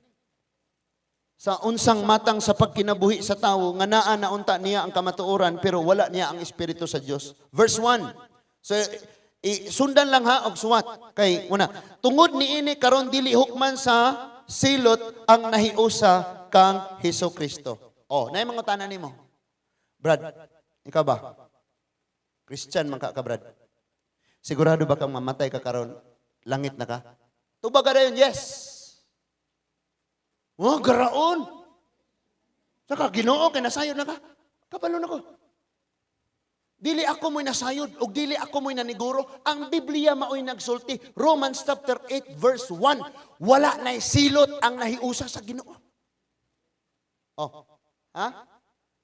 sa unsang matang sa pagkinabuhi sa tawo nga naa na unta niya ang kamatuoran pero wala niya ang espiritu sa Dios. Verse 1. So sundan lang ha og suwat kay una. Tungod niini karon dili hukman sa silot ang nahiusa kang Hesukristo. Nay mangutana nimo. Brad, ikaw ba? Christian man ka Brad. Sigurado ba kang mamatay ka karon? Langit na ka? Tubag ka dayon, yes. Garaon. Saka Ginoo kay nasayod na ka. Kapalo na ko. Dili ako mo'y nasayod o dili ako mo'y naniguro. Ang Biblia mao'y nagsulti. Romans chapter 8 verse 1. Wala na'y silot ang nahiusa sa Ginoo.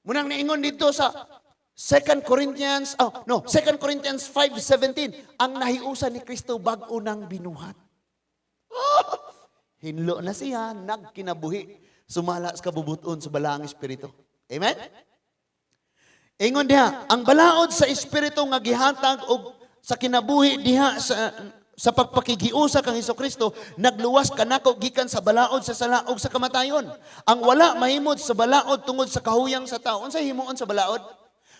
Munang naingon dito sa 2 Corinthians 5:17. Ang nahiusa ni Kristo bag-o nang binuhat. Hinlo na siya, nagkinabuhi, sumala sa kabubuton sa balaang espiritu. Amen? Ingon diha, ang balaod sa espiritu nga gihatag og sa kinabuhi diha sa pagpakigiusa kang Hesukristo, nagluwas kanako gikan sa balaod sa sala ug sa kamatayon. Ang wala mahimod sa balaod tungod sa kahuyang sa tao. Unsa himuon sa balaod?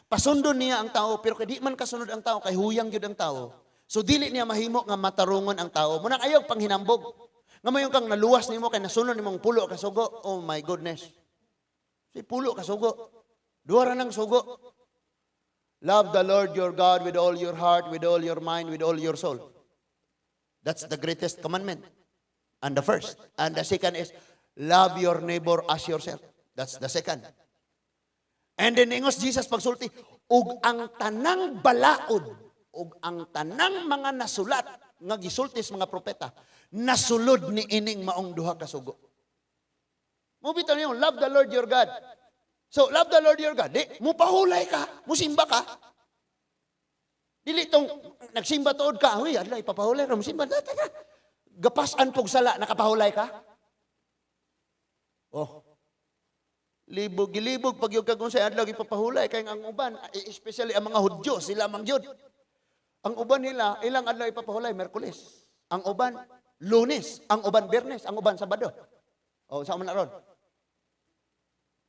Pasundon niya ang tao, pero kay di man kasunod ang tao, kay huyang gyud ang tao. So dili niya mahimo nga matarungon ang tao. Munang ayaw panghinambog. Nga mayon kang naluwas nimo kay nasunod nimong pulo ka sugo. Oh my goodness. Si pulo ka sugo. Duha ra nang sugo. Love the Lord your God with all your heart, with all your mind, with all your soul. That's the greatest commandment. And the first. And the second is love your neighbor as yourself. That's the second. And then ingos Jesus pagsulti, ug ang tanang balaod, ug ang tanang mga nasulat nga gisulti sa mga propeta, nasulod ni ining maong duha ka sugo. Mo bitaw niyo, love the Lord your God. So, love the Lord your God. Di, mupahulay ka, musimba ka. Dili tong nagsimba tuod ka, huy, adlay papahulay ra musimba. Gapasan pog sala, nakapahulay ka? Libog-gilibog pag yung kagong sa adlaw ipapahulay kay ang uban, especially ang mga Hudyo, sila mang jud. Ang uban nila, ilang adlaw ipapahulay? Merkules. Ang uban, Lunes. Ang uban, Biyernes. Ang uban, Sabado. O, saan man na ron?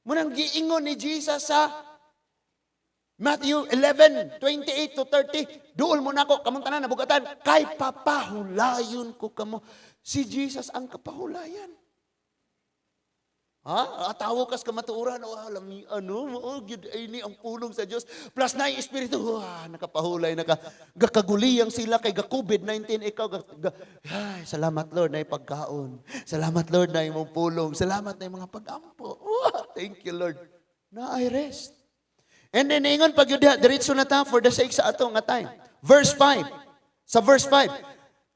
Munang giingon ni Jesus sa Matthew 11:28 to 30. Duol mo na ako, kamong tanan nabugatan. Kay papahulayon ko kamo. Si Jesus ang kapahulayan. Ha? Atawo kas kamatuuran. O, alam ni, ini ang pulong sa Diyos. Plus na yung Espiritu. Nakapahulay, gakaguliyang sila kay ga-COVID-19. Ikaw, ay, salamat Lord na yung pagkaon. Salamat Lord na yung pulong. Salamat na yung mga pag-ampo. Thank you Lord. Na I rest. And then, ingon pag yun, diretso na ta for the sake sa atong nga time. Verse 5. Sa verse 5.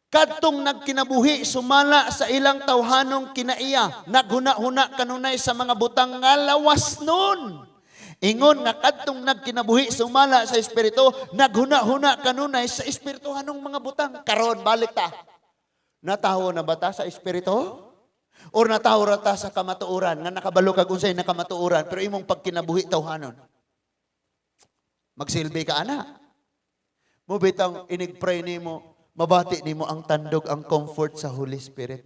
Kadtong nagkinabuhi, sumala sa ilang tawhanong kinaiya, naghuna-huna kanunay sa mga butang nga lawas nun. Ingon nga kadtong nagkinabuhi, sumala sa Espiritu, naghuna-huna kanunay sa espirituhanong mga butang. Karon, balik ta. Natawo na ba ta sa Espiritu? Or natawo ra ta sa kamatuoran, nga nakabalo kag unsay na kamatuoran, pero imong pagkinabuhi tawhanon. Magsilbi ka, ana. Mo bitang inigpray nimo, mabati nimo ang tandog, ang comfort sa Holy Spirit.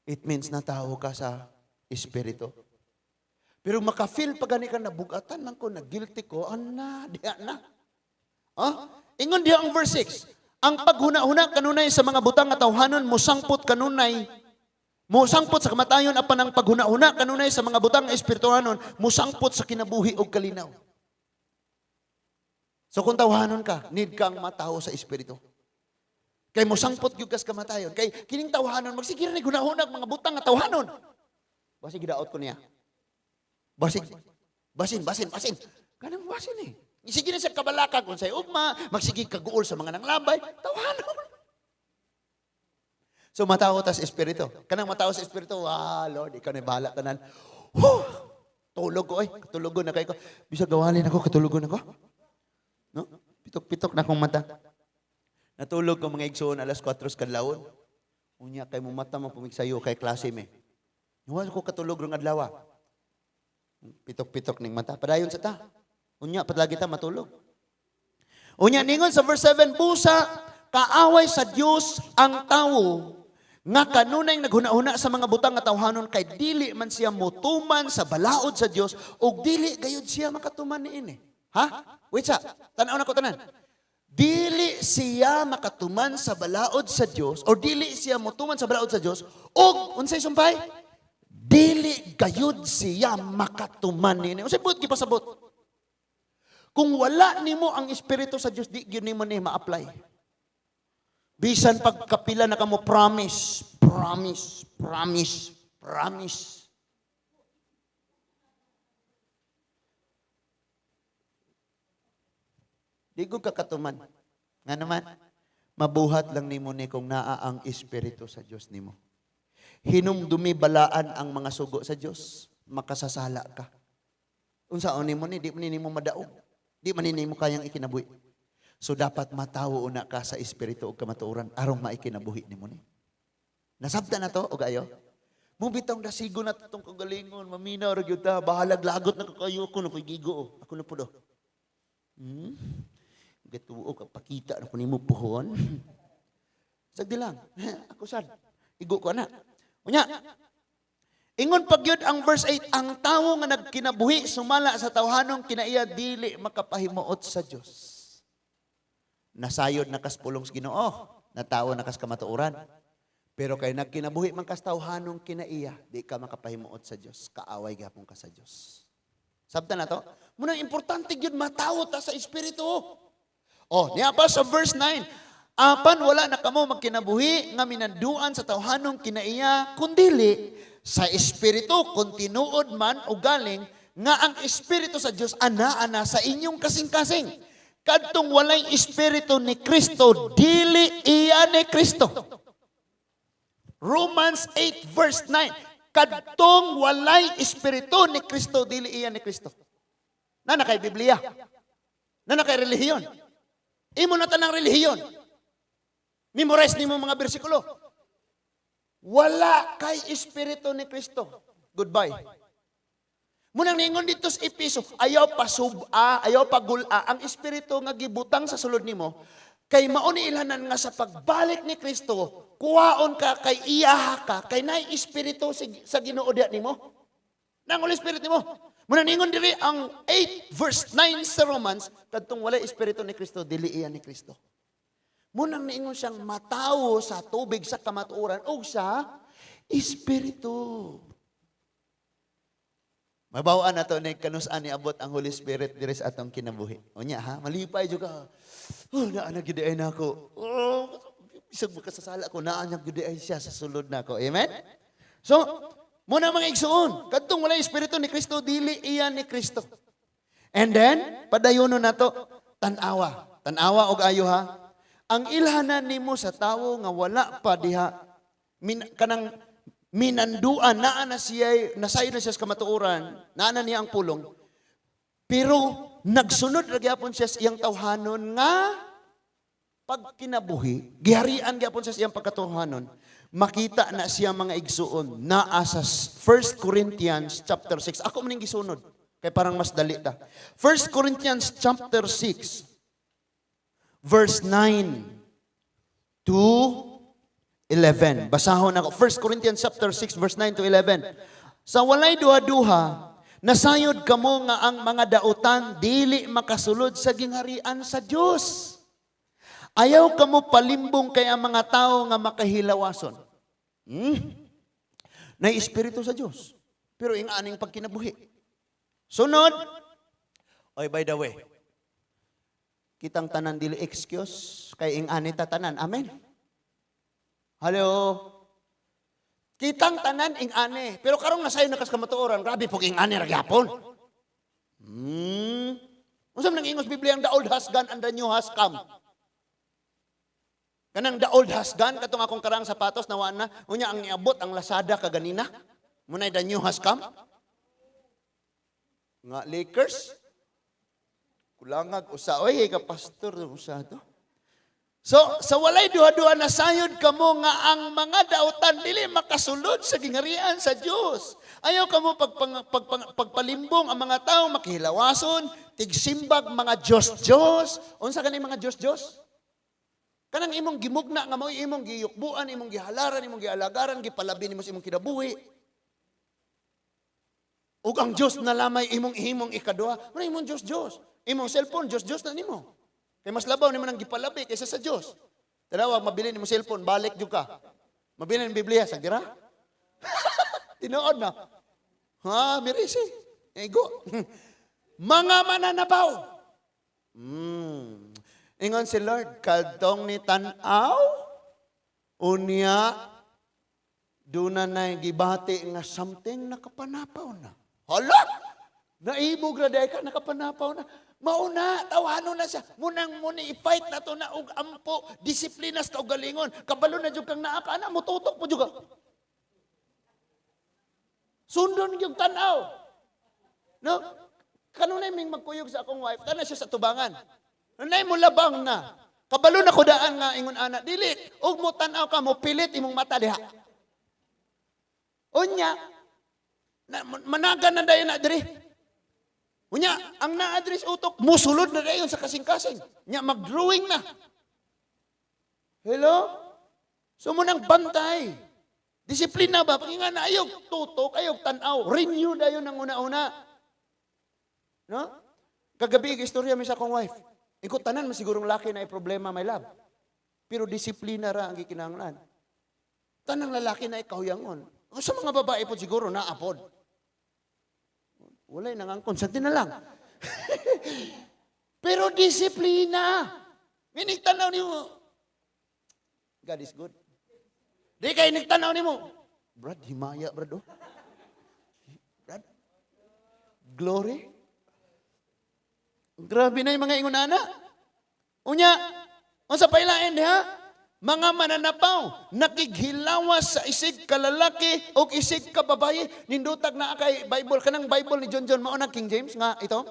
It means natawo ka sa Espiritu. Pero maka-feel pag gani ka nabugatan lang ko, na-guilty ko, diya na. Ingon diya ang verse 6. Ang paghuna-huna kanunay sa mga butang at tawhanon, musangpot kanunay, musangpot sa kamatayon, apan ang paghuna-huna kanunay sa mga butang espirituhanon, musangpot sa kinabuhi o kalinaw. So kung tawhanon ka, need kang mataho sa Espiritu. Kay mo sangpot gyud kas kamatayon. Kay kining tawhanon magsigir ni gunahunag mga butang nga tawhanon. Basi gidaot ko niya. Basin. Kanang basin eh. Sige na sa kabalakag kung sa ugma, magsige kaguol sa mga nanglabay, tawhanon. So mataho ta sa Espiritu. Kanang mataho sa Espiritu, Lord, ikaw na bahala tanan. Tulog ko katulogon na kay ko. Bisag gawalin ako, katulogon ako. No? Pitok-pitok na akong mata. Natulog ko mga igsoon alas 4 kadlawon. Unya kay mo mata mo pumigsayo kay klase me. Nuwan ko katulog rong adlaw. Pitok-pitok ning mata. Padayon sa ta. Unya padlagi ta matulog. Unya ningon sa verse 7, busa kaaway sa Dios ang tawo nga kanunay naghuna-huna sa mga butang nga tawhanon kay dili man siya motuman sa balaod sa Dios ug dili gayud siya makatuman niini. Ha? Wait sa. Tan-aw na ko tanan. Dili siya makatuman sa balaod sa Dios or dili siya motuman sa balaod sa Dios ug unsay sumpay? Dili gayud siya makatuman niini. Unsay buot gipasabot? Kung wala nimo ang Espiritu sa Dios, di gyud nimo ni ma-apply. Bisan pagkapila na kamo promise. Di ko kakatuman. Nga naman, mabuhat lang nimo ni kung naa ang Espiritu sa Dios nimo. Hinumdumi balaan ang mga sugo sa Dios, makasasala ka. Unsaon nimo ni, di man nimo madaog. Di man nimo kayang ikinabuhi. So dapat matawo una ka sa Espiritu o kamatuoran aron maikinabuhi nimo ni. Nasabta na to o gayo? Mubitang dasigo na itong kagalingon, maminaw, ragyod ta, bahalag lagot na kakayo ko, nakoy gigo, ako na po do. Gatuo ka, pakita na ko nimo puhon. Sagdi lang, ako sad, igo ko na. Unya, ingon pagyud ang verse 8, ang tawo nga nagkinabuhi, sumala sa tawhanong kinaiya, dili makapahimuot sa Dios. Nasayod na kas pulong sa Ginoo, natawo na kas kamatuoran. Pero kay nagkinabuhi man kas tawhanong kinaiya, di ka makapahimuot sa Dios. Kaaway gapon ka sa Dios. Sabta na to? Muna importante gyud matawo ta sa Espiritu. Niya pa sa verse 9, apan wala na kamo magkinabuhi nga minanduan sa tawhanong kinaiya, kundili sa Espiritu kung tinuod man o galing nga ang Espiritu sa Dios ana sa inyong kasing-kasing. Kadtong walay Espiritu ni Kristo, dili iya ni Kristo. Romans 8 verse 9. Kadtong walay Espiritu ni Kristo, dili iya ni Kristo. Na kay Biblia. Na kay relihiyon. Imo na tanang relihiyon. Memorize nimo mga bersikulo. Wala kay Espiritu ni Kristo. Goodbye. Munang ningon dito sa Episo, ayaw pa suba, ayaw pa gula, ang espiritu nga gibutang sa sulod nimo, kay mauni ilhanan nga sa pagbalik ni Kristo, kuwaon ka, kay iyaha ka, kay naay espiritu sa Ginoo diha nimo. Nang Holy Spirit nimo. Munang ningon diri ang 8 verse 9 sa Romans, kadtong walay espiritu ni Kristo, dili iya ni Kristo. Munang niingon siyang matawo sa tubig sa kamatuoran o sa espiritu. Mabawaan na to ni kanus-an ni abot ang Holy Spirit diri sa atong kinabuhi. Unya ha, malipay juga. Oh, naa na gid ay nako. Oh, bisag makasasala ko naa na gid ay siya sa sulod nako. Amen. So, muna mga igsuon, kadtong walay espiritu ni Kristo dili iyan ni Kristo. And then, padayonon nato tan-awa. Tan-awa og ayo ha. Ang ilhanan nimo sa tawo nga wala pa diha kanang minanduan naa na siya nasay na siya sa kamatuoran, naa na niya ang pulong. Pero nagsunod ra gyapon siya sa iyang tawhanon nga pagkinabuhi, giharian gyapon siya sa iyang pagkatawhanon. Makita na siya mga igsuon naa sa 1 Corinthians chapter 6. Ako maning gisunod kay parang mas dali ta. 1 Corinthians chapter 6 verse 9 to 11. Basahon ako. 1 Corinthians chapter 6 verse 9 to 11. Sa walay duha-duha, nasayod kamo nga ang mga dautan dili makasulod sa gingharian sa Dios. Ayaw kamo palimbong kay ang mga tao nga makahilawason. Nay espiritu sa Dios. Pero ing aning pagkinabuhi. Sunod. Oy, by the way, kitang tanan dili excuse kay ing ani ta tanan. Amen. Hello. Kitang tanan ing ani, pero karong nasayo na kas kamatuoran, grabe pug ing ani ra gyapon. Unsa man ingos Biblia ang the old has gone and the new has come. Kanang the old has gone katong akong karang sapatos nawa na, unya ang niabot ang Lazada kaganina. Munay the new has come. Nga Lakers. Kulangag usa oy ka pastor usa to. So, sa walay duha-duha na sayod kamo nga ang mga dautan dili makasulod sa gingharian sa Dios. Ayaw kamo pagpalimbong ang mga tao makihilawason, tigsimbag mga Diyos-Diyos. Unsa kani mga Diyos-Diyos? Kanang imong gimugna nga mo imong giyukbuan, imong gihalaran, imong gialagaran, gipalabi nimo sa imong kinabuhi. Ug ang Dios na lamay imong ikaduha, ano imong Diyos-Diyos? Imong cellphone Diyos-Diyos na nimo. Kaya mas labaw naman ang gipalabi kaysa sa Diyos. Tanawa, mabili ni mo cellphone, balik yung ka. Mabili ng Biblia, sagira? Tinood na. Ha, mirisi. Ego. Mga mananabaw. Ingon si Lord, kadtong ni tanaw, unya, doon na gibati nga something nakapanapaw na. Hala! Naibog na dahil ka, nakapanapaw na. Mauna, tawano na siya. Munang i-fight na to na og ampo, disiplinas ka o galingon. Kabalo na dyan kang naaka, na mututok po dyan. Sundon yung tanaw. No? Kanunay ming magkuyog sa akong wife, kana siya sa tubangan. Nanay mo labang na. Kabalo na ko daan nga ingon ana. Dili, og mo tanaw ka, mo pilit imong mata diha. Unya, managan na dayon na diri. Unya, ang na-address utok, musulod na dayon sa kasing-kasing. Nya, mag-drawing na. Hello? So, munang bantay. Disiplina ba? Pagkinga na, ayog tutok, ayog tanaw. Renew dayon ng una-una. No? Kagabi, istorya mi sa akong wife. Ikaw tanan, masigurong laki na ay problema, my love. Pero disiplina ra ang gikinahanglan. Tanang lalaki na ikahuyangon. Sa mga babae po siguro, naapod. Walay nangangkon, santi na lang. Pero disiplina. Minig tanaw ni mo. God is good. Di kayo nagtanaw ni mo. Brad, himaya, brad. Oh. Brad, glory. Grabe na yung mga ingunana. Unya, unsa pailain diha? Mga mananapaw, nakighilawas sa isig kalalaki o isig kababaye. Nindutag na kay Bible, kanang Bible ni John mao na King James nga ito.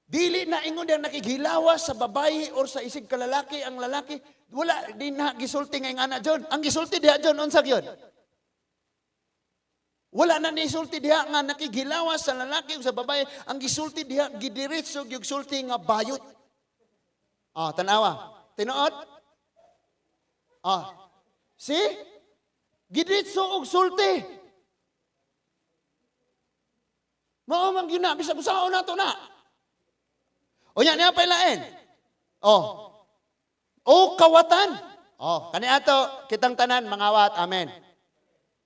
Dili na ingon diyan nakighilawas sa babaye o sa isig kalalaki ang lalaki. Wala din na gisulti nga ana John. Ang gisulti diha John unsa gyud? Wala na nisulti diha nga nakigilawas sa lalaki o sa babae. Ang gisulti diha, gidiretso, gisulti nga bayot. Tanawa. Tinuod? See? Gidiretso og sulti. Mao man gyud na, bisag usaon nato na. O yan, niya pailain. O kawatan. Kani ato, kitang tanan, mangawat. Amen.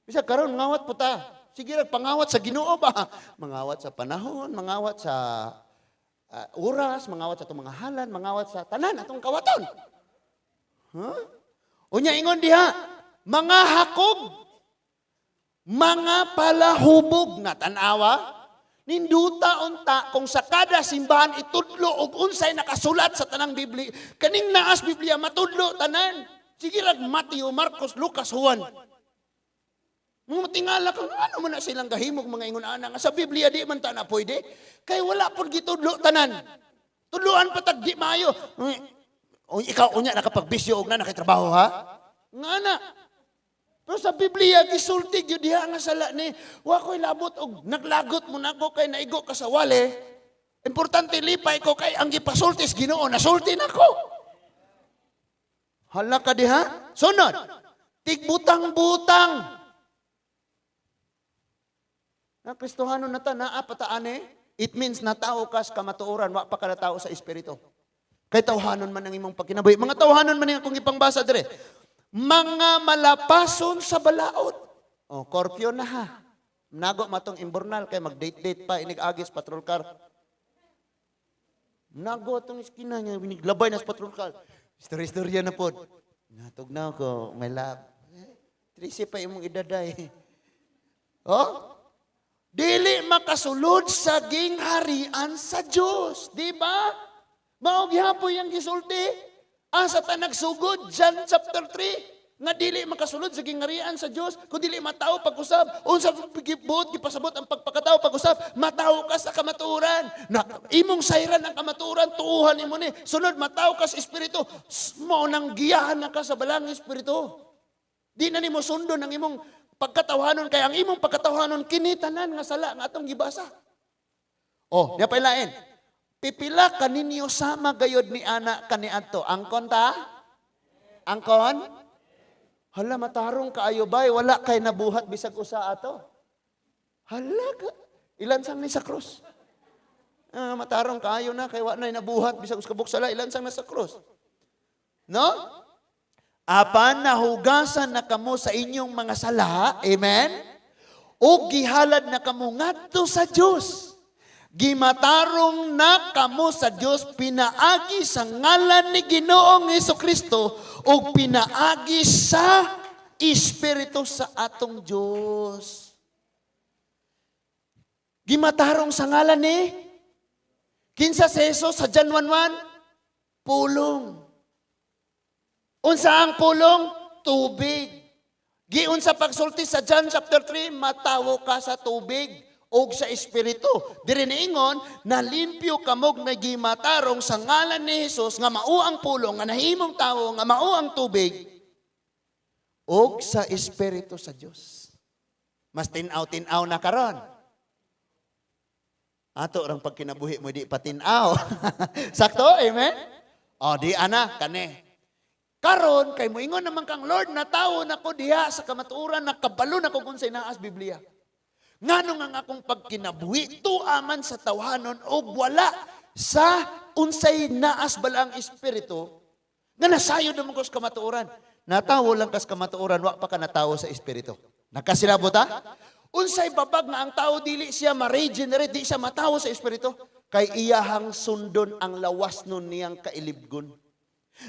Bisag karon ngawat po ta. Sige, pangawat sa Ginoo ba? Mangawat sa panahon, mangawat sa oras, mangawat sa itong mga halan, mangawat sa tanan, atong kawaton. Unya ingon diha, mga hakog, mga palahubog na tanawa, ninduta unta kung sa kada simbahan itudlo og unsay nakasulat sa tanang Biblia. Kaning naas Biblia matudlo tanan. Sige rag Mateo, Marcos, Lucas, Juan. Mga tingala kung ano man na silang gahimog mga ingon ana nga sa Biblia di man ta na pwede. Kay wala pud gitudlo tanan. Tudloan patag di maayo. Ikaw unya nakapagbisyo og na nakitrabaho ha? Ngana. Pero sa Biblia gisulti gyud diha nga sala ni wa koy labot og naglagot mo nako kay naigo ka sa wale. Importante lipay ko kay ang gipasultis Ginoo nasulti nako. Hala ka diha? Sunod. Tigbutang-butang. Na Kristohano na ta, naapataane, it means natao kas kamatuoran, wa pa ka natao sa Espiritu. Kay tawhanon man ang imong pagkinabuhi. Mga tawhanon man ang akong ipangbasa dire. Mga malapason sa balaod. Korpyo na ha. Nago matong imburnal, kay mag-date-date pa, inig-agis, patrol car. Nago atong iskina niya, biniglabay na sa patrol car. Istorya-istorya na po. Natugnaw ko, may love. Trisi pa imong idaday. Dili makasulod sa gingharian sa Diyos. Di ba? Maog hapoy ang gisulti. Asa ta nagsugod, John chapter 3. Nga dili makasulod sa gingharian sa Diyos. Kung dili matao pag-usab. Unsa buot, gipasabot ang pagpakatao pag-usab. Matao ka sa kamaturan. Na, imong sayran ang kamaturan, tuuhan imo ni. Sunod, matao ka sa Espiritu. Mo nang giyahan na ka sa balang Espiritu. Di na nimo sundo ng imong pagkatawhanon, kaya ang imong pagkatawhanon kinitanan nga sala nga atong gibasa. Diya pailain. Pipila kaninyo sama gayod ni ana kaniadto. Angkon ta? Angkon? Hala matarong kaayo bay, wala kay nabuhat bisag usa ato. Hala ka. Ilan sang ni sa krus? Matarong kaayo na kay wa nay nabuhat bisag usa kabuk sala, ilan sang na sa krus? No? Apan nahugasan na kamo sa inyong mga sala, amen? O gihalad na kamo ngadto sa Dios. Gimatarong na kamo sa Dios pinaagi sa ngalan ni Ginoong Hesukristo o pinaagi sa Espiritu sa atong Dios. Gimatarong sa ngalan ni kinsa si Jesus sa John 1:1 pulong. Unsa ang pulong? Tubig. Giunsa pagsulti sa John chapter 3, matawo ka sa tubig o sa Espiritu. Diri niingon, nalimpyo kamog na gimatarong sa ngalan ni Jesus nga mao ang pulong, nga nahimong tawo, nga mao ang tubig o sa Espiritu sa Dios. Mas tinaw-tinaw na karon. Ato rang pagkinabuhi mo di patinaw. Sakto, amen? Di ana kani. Karon kay moingon naman kang Lord na tawo nako diha sa kamatuoran nakabalo nako kun sa inaas Biblia. Ngano nga akong pagkinabuhi tuaman sa tawhanon og wala sa unsay naas balang espiritu nga nasayod naman ko sa kamatuoran. Natawo lang kas kamatuoran wa pa ka natawo sa espiritu. Nakasilabot ha? Unsay babag nga ang tao dili siya ma-regenerate, di siya matawo sa espiritu kay iyahang sundon ang lawas nun niyang kailibgon.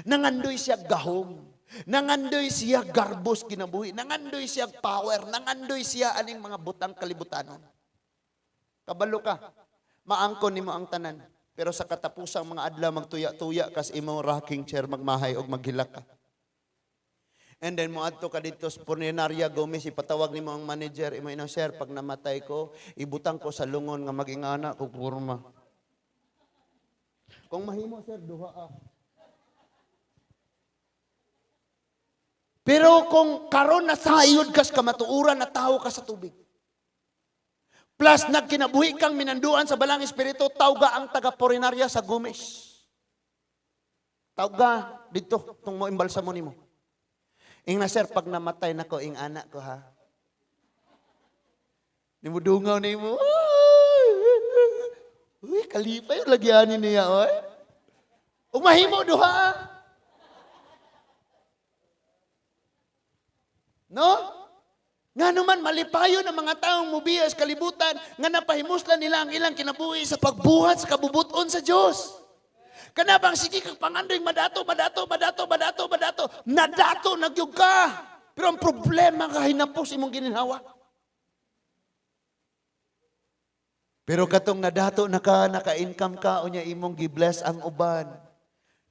Nangandoy siya gahom, nangandoy siya garbos kinabuhi, nangandoy siya power, nangandoy siya aning mga butang kalibutanon. Kabalo ka, maangkon nimo ang tanan, pero sa katapusang mga adlaw magtuya-tuya kas imong rocking chair magmahay og maghilak ka. And then moadto ka dito sa Puninaria Gomez, ipatawag nimo ang manager, imo ina sir, pag namatay ko, ibutang ko sa lungon nga maging anak ko porma. Kung mahimo sir, duha Pero kung karon na sayod kas kamatuuran na tao ka sa tubig. Plus, nagkinabuhi kang minanduan sa balang espiritu, tawga ang taga-porinarya sa Gumes. Tawga dito, itong mo imbalsa mo ni mo. Ing na sir, pag namatay na ko, ing anak ko ha. Ni mo dungaw ni mo. Uy, kalipay, lagyanin niya, oy. Umahimo duha. No? Nga naman, malipayo ng mga taong mubiyas kalibutan, nga napahimuslan nila ang ilang kinabuhi sa pagbuhat sa kabubuton sa Diyos. Kanabang sige kang pangandoy, madato, nadato, nagyug ka. Pero ang problema, kahinapos imong gininhawa. Pero katong nadato naka-income ka, o niya imong gibless ang uban.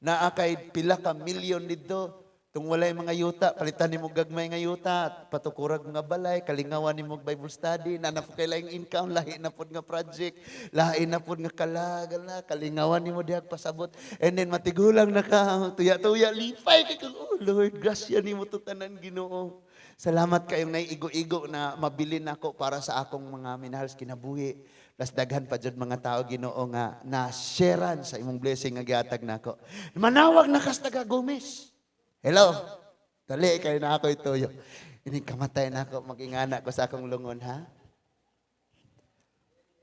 Naakay pila ka milyon dito. Tung walay mga yuta, palitan ni mo gagmay nga yuta, patukurag mga balay, kalingawan ni mo Bible study, na po kay laing income, lahi na po nga project, lahi na po nga kalagala, kalingawan ni mo diag pasabot, and then matigulang na ka, tuya-tuya, lipay, kay oh Lord, grasya ni mo tutanan Ginoo. Salamat kayong naiigo-igo na mabili nako para sa akong mga minahals kinabuhi. Plus daghan pa dyan mga tao Ginoo nga na-sharean sa imong blessing nga gihatag nako. Manawag na kas taga Gumes. Hello. Dali kayo na ako ituyo. Ining kamatay na ako, mag-ingana ko sa akong lungon, ha?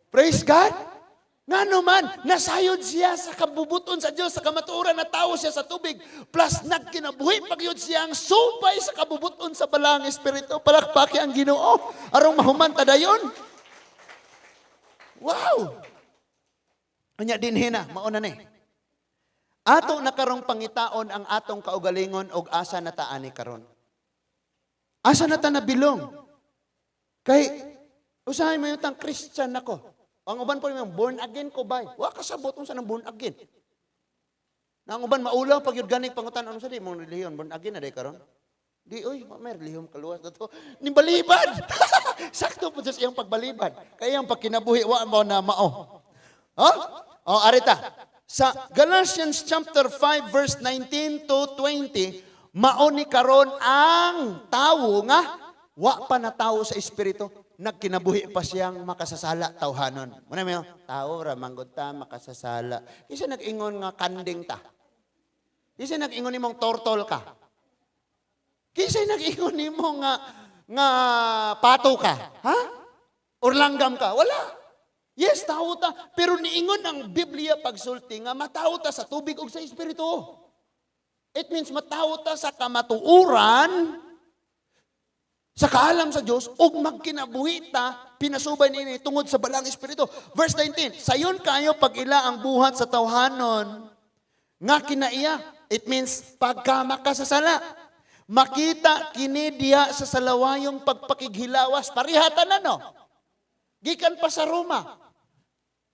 Praise God! Nga naman, nasayod siya sa kabubuton sa Diyos, sa kamatuoran na tao siya sa tubig, plus nagkinabuhi pagyod siya ang supay sa kabubuton sa balang espiritu. Palakpaki ang Ginoo, arong mahuman tadayon. Wow! Anya din hina, mauna ni. Ato na karong pangitaon ang atong kaugalingon og asa na taani karon. Asa na ta nabilong? Kay usahay mo yung Christian nako. Ang uban po yung born again ko bay. Wa kasabot unsa nang born again. Nang uban maulaw pag yun ganing pangutan ano sa di mong relihiyon born again na day karon. Di oy, may relihiyom kaluwas na to. Nimbalibad. Sakto po sa iyang pagbalibad. Kaya ang pagkinabuhi wa mo na mao. Ha? O arita. Sa Galatians chapter 5 verse 19 to 20, mao ni karon ang tawo nga wa pa na tawo sa espiritu, nagkinabuhi pa siyang makasasala tawhanon. Muna mo, tawo ra manggod ta makasasala. Isa nag-ingon nga kanding ta. Isa nag-ingon nimong tortol ka. Isa nag-ingon nimo nga pato ka, ha? Or langgam ka. Wala. Yes, tao ta. Pero niingon ang Biblia pagsulti nga matao ta sa tubig o sa espiritu. It means matao ta sa kamatuuran, sa kaalam sa Diyos, o magkinabuhi ta, pinasubay nini tungod sa balang espiritu. Verse 19, sayon kayo pag ila ang buhat sa tawhanon, nga kinaiya. It means pagka makasasala. Makita kini diya sa salawayong pagpakighilawas. Parihatan na no? Gikan pa sa Roma.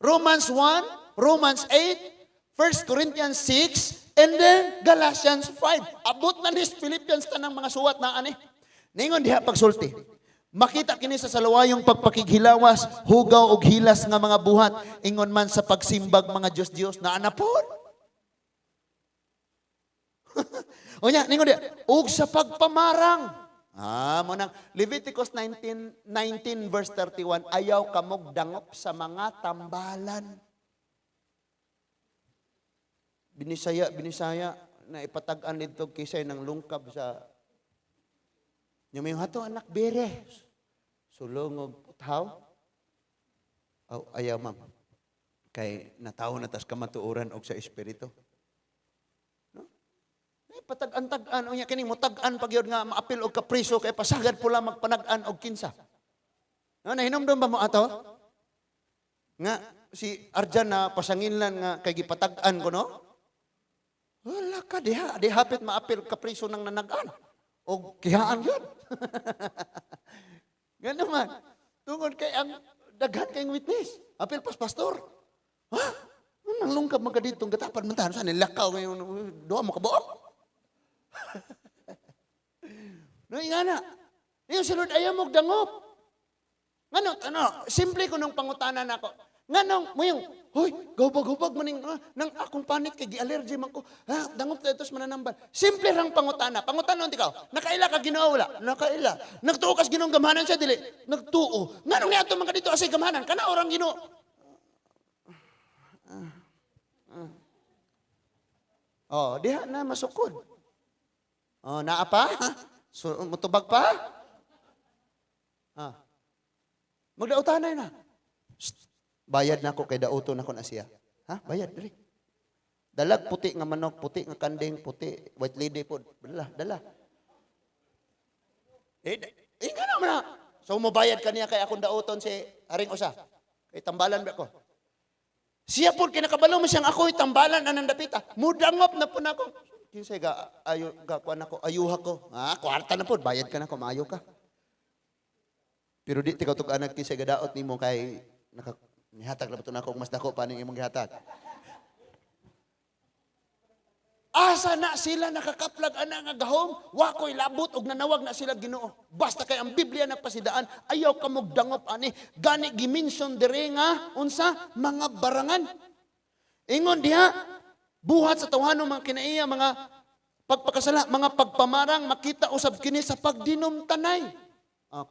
Romans 1, Romans 8, 1 Corinthians 6, and then Galatians 5. Abot na ni Philippians tanang mga suwat na ani. Ningon diha pagsulti. Makita kini sa salawayong pagpakighilawas, hugaw og hilas nga mga buhat, ingon man sa pagsimbag mga Diyos-Diyos na anapon. O nya, ningon diha, ug sa pagpamarang. Mo nang Leviticus 19 verse 31, ayaw kamog dangop sa mga tambalan. Binisaya na ipatag-an dito kisay ng lungkab sa yung hato anak bere. Sulong og puthaw. Oh, ayaw ma'am. Kay natawo na tas kamatuoran og sa espiritu. Patag-an-tag-an, o niya kini mo tag-an pag yun nga maapil o kapriso, kay pasagad pula magpanag-an o kinsa. No, nahinomdom ba mo ato? Nga, si Arjan na pasanginlan nga kay gipatag-an ko, no? Wala ka, di hapit maapil kapriso ng nanag-an. O kihaan yun. Nga naman, tungod kay ang daghan kayong witness. Apil pas pastor. Ha? Nang lungkab magkaditong gatapan man tahan, saan nilakaw ngayon, doa mo kabuok. No, ingana. Yung si Lord ayaw mong dangop. Ano, simple ko nung pangutanan ako. Nganong mo yung, hoy, gubag-gubag maning nang akong panit kay gi-allergy man ko. Ha, dangop ta itos mananambal. Simple rang pangutana. Pangutanon tikaw. Nakaila ka Ginoo wala? Nakaila. Nagtuo kas Ginoong gamhanan siya dili. Nagtuo. Nganong niya ato man kadito asay gamhanan? Kana orang Ginoo. Oh, diha na masukod. Oh, naa pa? So, mutubag pa? Magdautanay na. Shh. Bayad na ako kay dauto na ko na siya. Ha? Bayad, dali. Dalag puti nga manok, puti nga kanding, puti, white lady po. Dala. Nga naman na. So, mabayad ka niya kay akong dauton si Aring Usa. Kay tambalan ba ko? Siya po, kinakabalo mo siyang ako'y tambalan anang dapita. Mudangop na po na ako. Kinsay kuan ako, ayuha ko. Kwarta na po, bayad ka na ko, maayo ka. Pero di tikaw tug anak kinsay gadaot nimo kay nihatag na na ako mas dako paning imong gihatag. Asa na sila nakakaplag ana nga gahom, wa ko'y labot og nanawag na sila Ginoo. Basta kay ang Biblia nagpasidaan, ayaw ka mogdangop ani. Gani gimension dire nga unsa mga barangan. Ingon diha buhat sa tawhanon mga kinaiya mga pagpakasala, mga pagpamarang makita usab kini sa pagdinumtanay.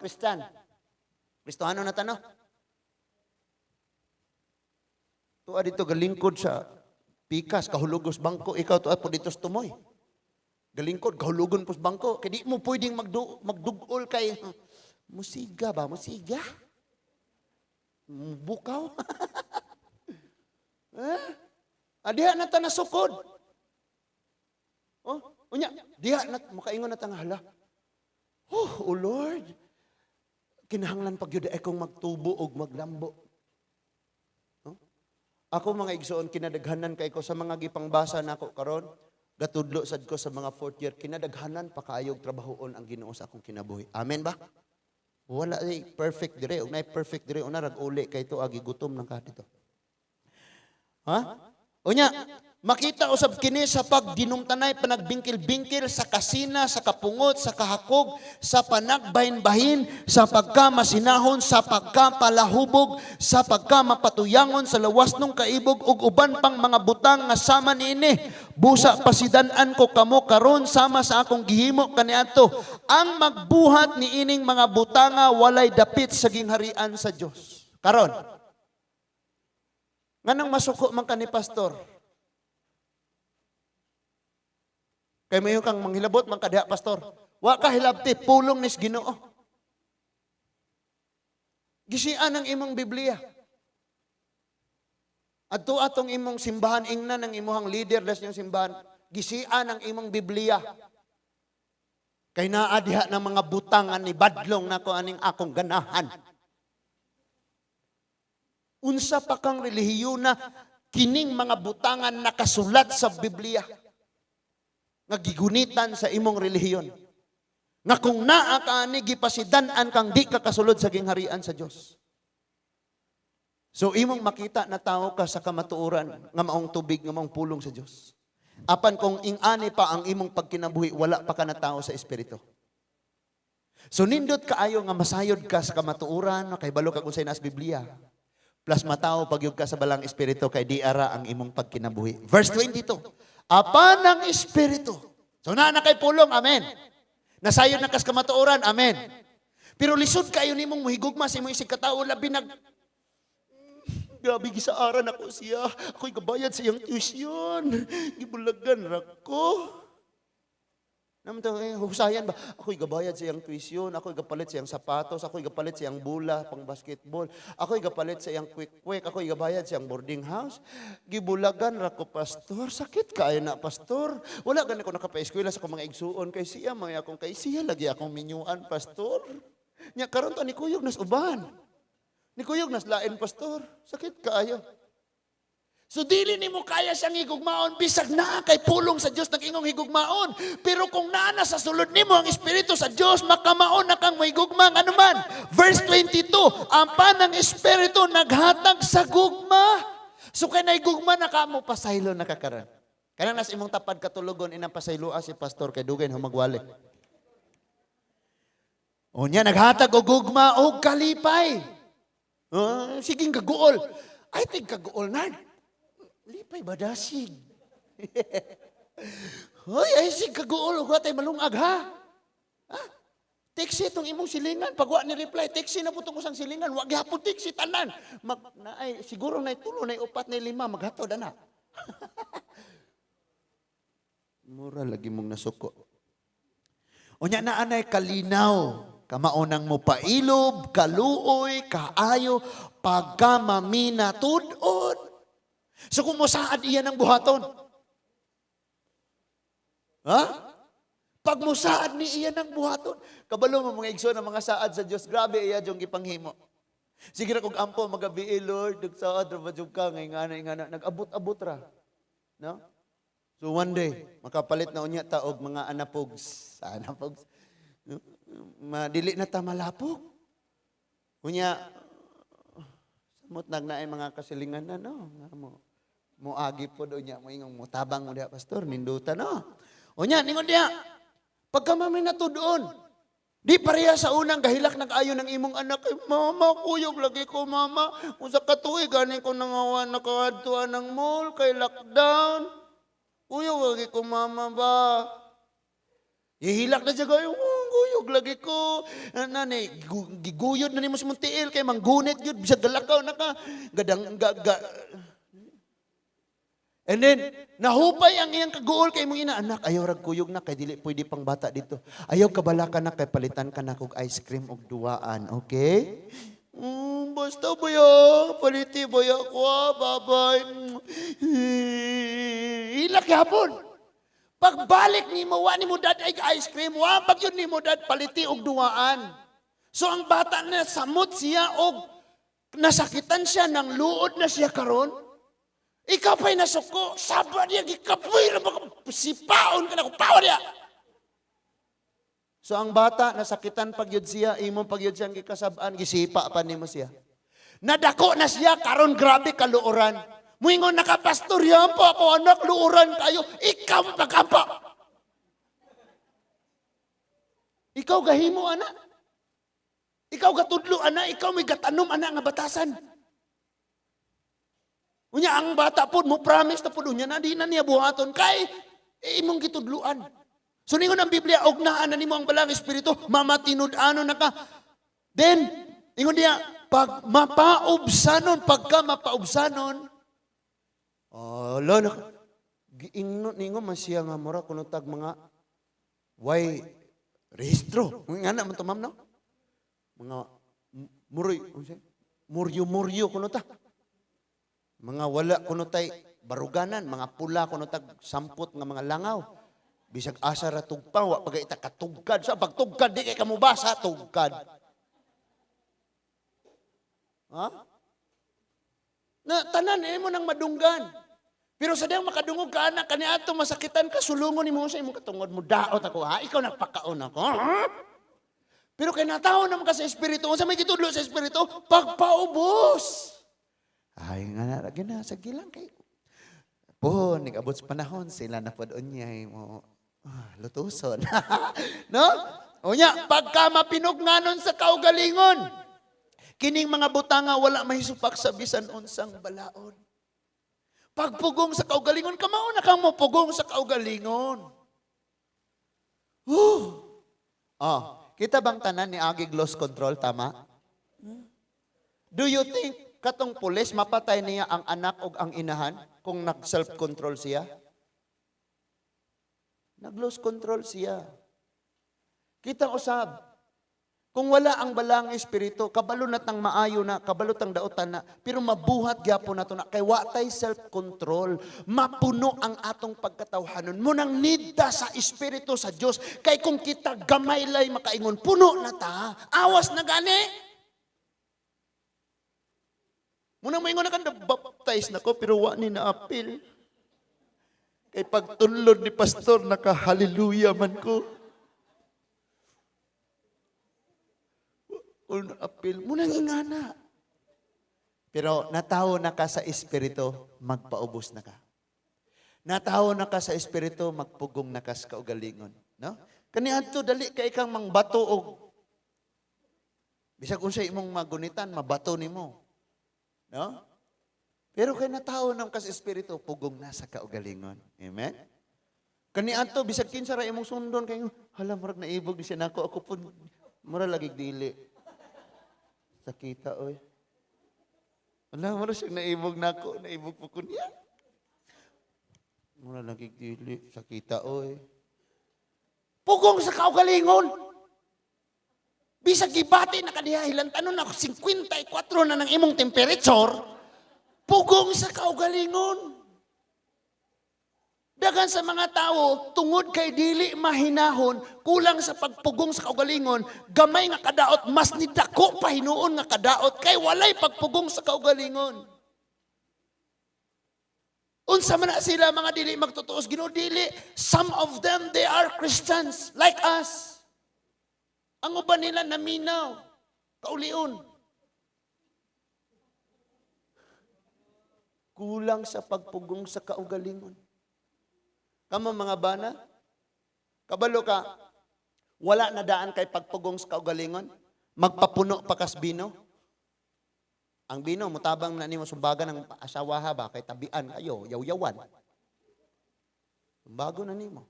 Kristiyan. Kristohano na tano. Tuwa dito galingkod sa pikas, kahulugos bangko, ikaw tuwa po dito sa tumoy. Galingkod, kahulugon po sa bangko. Kaya di mo pwedeng magdugol kay, musiga ba? Musiga? Bukaw? Diha na ta nasukod. Diha na, makaingon na ta nga hala. Oh Lord, kinahanglan pagyud akong magtubo og maglambo. Ako mga igsoon, kinadaghanan kay ko sa mga gipangbasa nako karon, gatudlo sad ko sa mga 4th year, kinadaghanan pa kaayog trabahoon ang Ginoo sa akong kinabuhi. Amen ba? Wala ay perfect dire, ug nay perfect dire una rag uli kay to agi gutom nang kadto. Unya, makita usab kini sa pagdinumtanay, panagbingkil-bingkil, sa kasina, sa kapungot, sa kahakog, sa panagbahin-bahin, sa pagkamasinahon, sa pagkapalahubog, sa pagkamapatuyangon, sa lawas nung kaibog, ug uban pang mga butang nga sama niini. Busa pasidan-an ko kamo karon sama sa akong gihimo kaniadto. Ang magbuhat ni ining mga butanga walay dapit sa gingharian sa Dios. Karon, nganong masuko man ka ni pastor? Kay mayo kang manghilabot man kadiha pastor. Wa ka hilabti pulong nis Ginoo. Gisian ang imong Biblia. Adto atong imong simbahan ingnan ang imuhang leader des yung simbahan. Gisian ang imong Biblia. Kay naa diha ng mga butangan ni badlong nako aning akong ganahan. Unsa pa kang relihiyon na kining mga butangan nakasulat sa Biblia. Nga gigunitan sa imong relihiyon. Nga kung naa ka ani gipasidan-an kang di ka kasulod sa gingharian sa Dios. So imong makita na tao ka sa kamatuoran nga maong tubig nga maong pulong sa Dios. Apan kung ing-ani pa ang imong pagkinabuhi wala pa ka na tao sa espiritu. So nindot kaayo nga masayod ka sa kamatuoran kay balo kag unsay nas Biblia. Plus matao pagyug ka sa balang espiritu kay di ara ang imong pagkinabuhi. Verse 22. Apan ang espiritu. So na kay pulong, amen. Nasayod na kas kamatuoran, amen. Pero lisod kayo nimong muhigugma sa imong isig katao labi gabi gisaaran ako siya. Ako'y gabayad sa iyang tuition. Gibulagan ra ko. Naman husayan ba? Ako'y gabayad sa iyang tuition, ako'y gapalit sa iyang sapatos, ako'y gapalit sa iyang bula, pang basketball, ako'y gapalit sa iyang quick-quick, ako'y gabayad sa iyang boarding house. Gibulagan ra ko, pastor. Sakit kaayo na, pastor. Wala gani ko nakapa-eskwela sa akong mga igsuon kay siya, mga akong kay siya, lagi akong minyuan, pastor. Nya karon to ni kuyog nas uban. Ni kuyog nas lain, pastor. Sakit kaayo. So dili nimo kaya siyang higugmaon bisag naa kay pulong sa Dios nag-ingong higugmaon. Pero kung naa na sa sulod nimo ang espiritu sa Dios makamaon na kang mahigugma ano man. Verse 22, ang panang espiritu naghatag sa gugma. So kay nahigugma na kamo pasaylo nakakaran. Kanang nas imong tapad katulogon inang pasayloa si pastor kay dugay humagwali. O niya naghatag og gugma og kalipay. Siging gaguol. Ay, tigkaguol na. Lipay badasig. Hoy, ay sig kaguol. Huwag tayo malungag, ha? Tiksi itong imong silingan. Pag wa ni reply, tiksi na po itong usang silingan. Wag hapon tiksi, tanan. Siguro na itulo, na upat, na lima, maghatod, na. Mura lagi mong nasuko. O niya na anay kalinaw. Kamaunang mo pailob, kaluoy, kaayo, pagkamamina, tudod. So kung musaad iyan ang buhaton. Ha? Pag musaad ni iyan ang buhaton. Kabalo mo mga igsoon ng mga saad sa Diyos. Grabe iya yung ipanghimo. Sige na kung ampo, magabi, Lord, nagsaad, rabadjog ka, ngay-ngana, nag-abot-abot ra. No? So one day, makapalit na unya taog mga anapogs. Sa anapogs. Madili na ta malapog. Unya, samot nagnaay mga kasilingan na, no? Muagi po doon niya, moingong mutabang mo diya, pastor, ninduta, no? Unya, ningon diya, pagka mami na to doon, di pareha sa unang gahilak nag-ayo ng imong anak, ay, mama, kuyog lagi ko, mama. Kung sa katuwi, ganin ko nangawan, nakahadtuan ng mall, kay lockdown. Kuyog lagi ko, mama ba? Ihilak na siya kayo, guyog lagi ko. Giguyod na ni mo sa muntiil, kay manggunit yun, bisag galakaw na ka. And then, nahupay ang iyang kaguol kay mong ina, anak, ayaw rag kuyog na, kay dili pwede pang bata dito. Ayaw kabala ka na, kay palitan ka na kog ice cream og duwaan, okay? Basta baya, paliti baya ko, babay. Hilak yapon. Pagbalik ni mo, wa ni mo dad ay ice cream, wa pag yun ni mo dad paliti og duwaan. So ang bata na samot siya og nasakitan siya ng luod na siya karon. Ikaw pa'y nasuko, saba niya, gikapoy na sipaon ka na kung pawa niya. So ang bata, nasakitan pagyod siya, imong pagyod siyang gikasabaan, gisipa pa ni mo siya. Nadako na siya, karon grabe kaluoran. Muingon nakapastor, yan po ako anak, luoran kayo, ikaw pagkampa. Ikaw gahimo, anak. Ikaw gatudlo, anak, ikaw may gatanom, anak, nga batasan. Unya ang bata po, mo promise na po doon niya na di na niya buhaton kay imong gitudluan. So ningon ang Biblia, ugnaan na nimo ang balang espiritu, mamatinud-ano na ka. Then, ingon niya, pag mapaubsanon, pagka mapaubsanon, lalo, ningon man siya nga mura, kunutag mga way rehistro. Nga na, man to ma'am, no? Mga muryo, kunutag. Mga wala kuno tay baruganan, mga pula kuno tag sampot nga mga langaw. Bisag asa ra tugpa, wa pagay ita katugkad. Sa pagtugkad di kay kamo basa tugkad. Ha? Na tanan mo nang madunggan. Pero sa diyang makadungog ka anak kaniadto masakitan ka sulungon nimo sa imong katungod mo daot ako ha. Ikaw nagpakaon ako. Ha? Pero kay natawo naman ka sa espiritu, unsa may gitudlo sa espiritu? Pagpaubos. Ay nga na, lagi na, sa gilang kay. Po, nag-abot sa panahon, sila na po doon niya, mo, lutuson. No? O niya, pagka mapinugnanon sa kaugalingon, kining mga butanga wala mahisupak sa bisan unsang balaod. Pagpugong sa kaugalingon, kamao na kang mapugong sa kaugalingon. Kita bang tanan ni Agig loss control, tama? Do you think katong pulis, mapatay niya ang anak o ang inahan kung nag-self-control siya? Nag-lose control siya. Kitang usab. Kung wala ang balang espiritu, kabalo na tang maayo na, kabalo tang daotan na, pero mabuhat gyapon na to na, kay watay self-control, mapuno ang atong pagkatawhanon. Munang nidda sa espiritu sa Dios kay kung kita gamay lay makaingon, puno na ta, awas na gani. Munang maingon na ka, baptize na ko, pero wa ni na-apil. Kay pagtunlod ni pastor, naka-hallelujah man ko. O na-apil, munang ingana. Pero natawo na ka sa espiritu, magpaubos na ka. Natawo na ka sa espiritu, magpugong na ka sa kaugalingon. No? Kaniadto dali kay kang mangbato og bisag unsay imong magunitan, mabato nimo. No? Pero kay natao ng kas espiritu pugong na sa kaugalingon. Amen. Kani adto bisag kinsa ra imong sundon kay hala murag naibog di siya nako ako pud mura lagi dili. Sakita oy. Hala mura siya naibog nako, naibog po kunya. Mura lagi dili, sakita oy. Pugong sa kaugalingon. Bisag gibati na kadiha hilantanon ako 54 na ng imong temperature. Pugong sa kaugalingon. Dagan sa mga tao, tungod kay dili mahinahon, kulang sa pagpugong sa kaugalingon, gamay nga kadaot, mas nidako pa hinuon nga kadaot, kay walay pagpugong sa kaugalingon. Unsa man na sila mga dili magtutuos, Ginoo dili, some of them, they are Christians, like us. Ang uban nila naminaw, kaulion. Kulang sa pagpugong sa kaugalingon. Kamo mga bana, kabalo ka, wala na daan kay pagpugong sa kaugalingon, magpapuno pa kas bino. Ang bino, mutabang na nimo sumbagan ng asawaha ba, kay tabian kayo, yaw-yawan. Bago na nimo.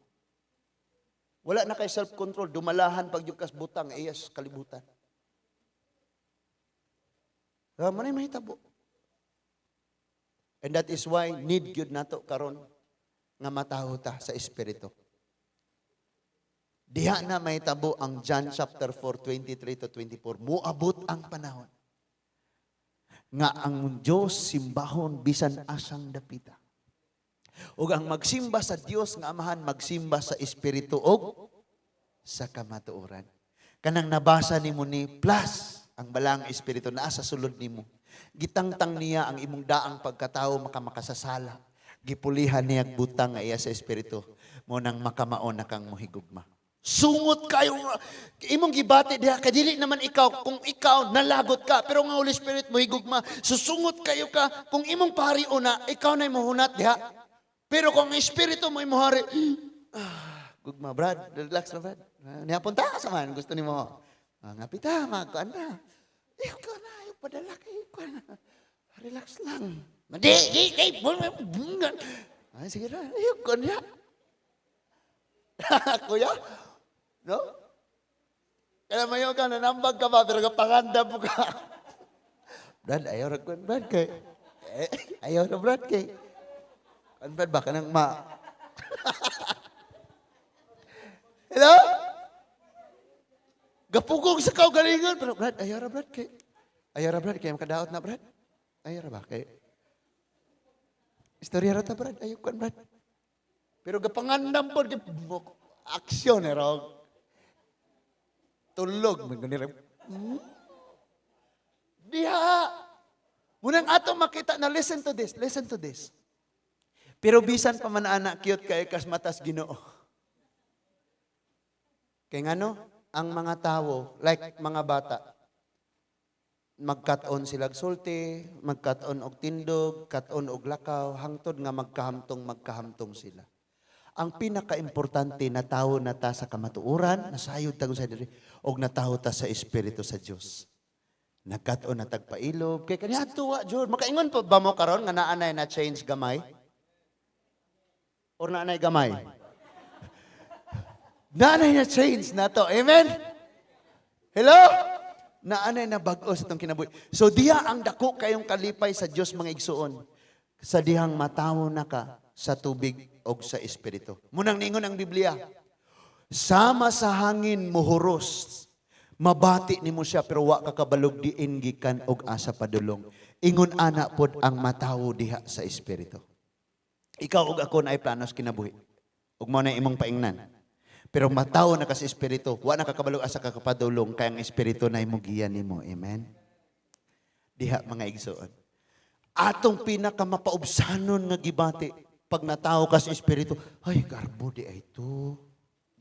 Wala na kay self-control, dumalahan pag yung kasbutang, iyas kalibutan. Manay mahitabo. And that is why need gyud nato karon nga mataho ta sa espiritu. Diha na mahitabo ang John chapter 4:23 to 24. Moabot ang panahon nga ang Dios simbahon bisan asang dapita. Ug ang magsimba sa Dios nga Amahan magsimba sa espiritu og sa kamatuoran. Kanang nabasa nimo ni plus ang balang espiritu naa sa sulod nimo. Gitangtang niya ang imong daang pagkatao makamakasasala. Gipulihan niya butang nga iya sa espiritu mo nang makamaon na kang mohigugma. Sungot kayo, imong gibati diha, kadili naman ikaw, kung ikaw nalagot ka, pero nga Holy Spirit mo higugma, susungot kayo ka, kung imong paharion na, ikaw na imuhunat diha. Pero kung ang espiritu mo imuhari, gugma, Brad, relax na Brad. Niyapunta ka sa man, gusto ni mo. Ngapita, magkuan na. Ikaw na, yung padala kayo, relax lang. Di, ay, sige na, ikaw niya. Kuya, no? Kaya mayo ka, nanambag ka ba, pero kapanganda mo ka. Brad, ayaw na kuan, Brad, kay. Ayaw na, Brad, kay. Kuan, Brad, baka nang Hello? Gapugong sa kaugalingon, pero Brad, ayaw na, Brad, kay. Ayaw na, Brad, kay makadaot na, Brad. Ayaw na ba, kay. Istorya rata, Brad, ayaw kuan, Brad. Pero gapangandam po, aksyon, erog. Tulog, magganirap. Diha. Munang ato makita na, listen to this. Pero bisan pa man anak, cute kay kas matas Ginoo. Kaya nga no, ang mga tao, like mga bata, magkat-on silag sulti, magkat-on og tindog, kat-on og lakaw, hangtod nga magkahamtong sila. Ang pinaka-importante na tawo na ta sa kamatuoran, nasayod tagon sa diri, og nataho ta sa Espiritu sa Dios. Nagkat-on na tagpailob, kay kaniya tuwa, Jud. Makaingon pa ba mo karon nga naanay na change gamay? Or naanay gamay? Naanay na change na to. Amen? Hello? Naanay na bag-o sa itong kinabuhi. So diha ang dako kayong kalipay sa Diyos mga igsuon. Sa dihang matawo na ka sa tubig o sa espiritu. Munang ningon ang Biblia. Sama sa hangin muhuros. Mabati ni mo siya pero wa kakabalog diin gikan og asa padulong. Ingon ana pod ang matawo diha sa espiritu. Ikaw ug ako na ay planos kinabuhi. Ug mo na imong paingnan. Pero matawo na ka sa espiritu, wa na kakabalog asa kakapadulong kay ang espiritu na imugiyan nimo. Amen. Diha mga igsoon. Atong pinakamapaubsanon nga gibati pag natawo ka sa espiritu, ay garbo di ay ito.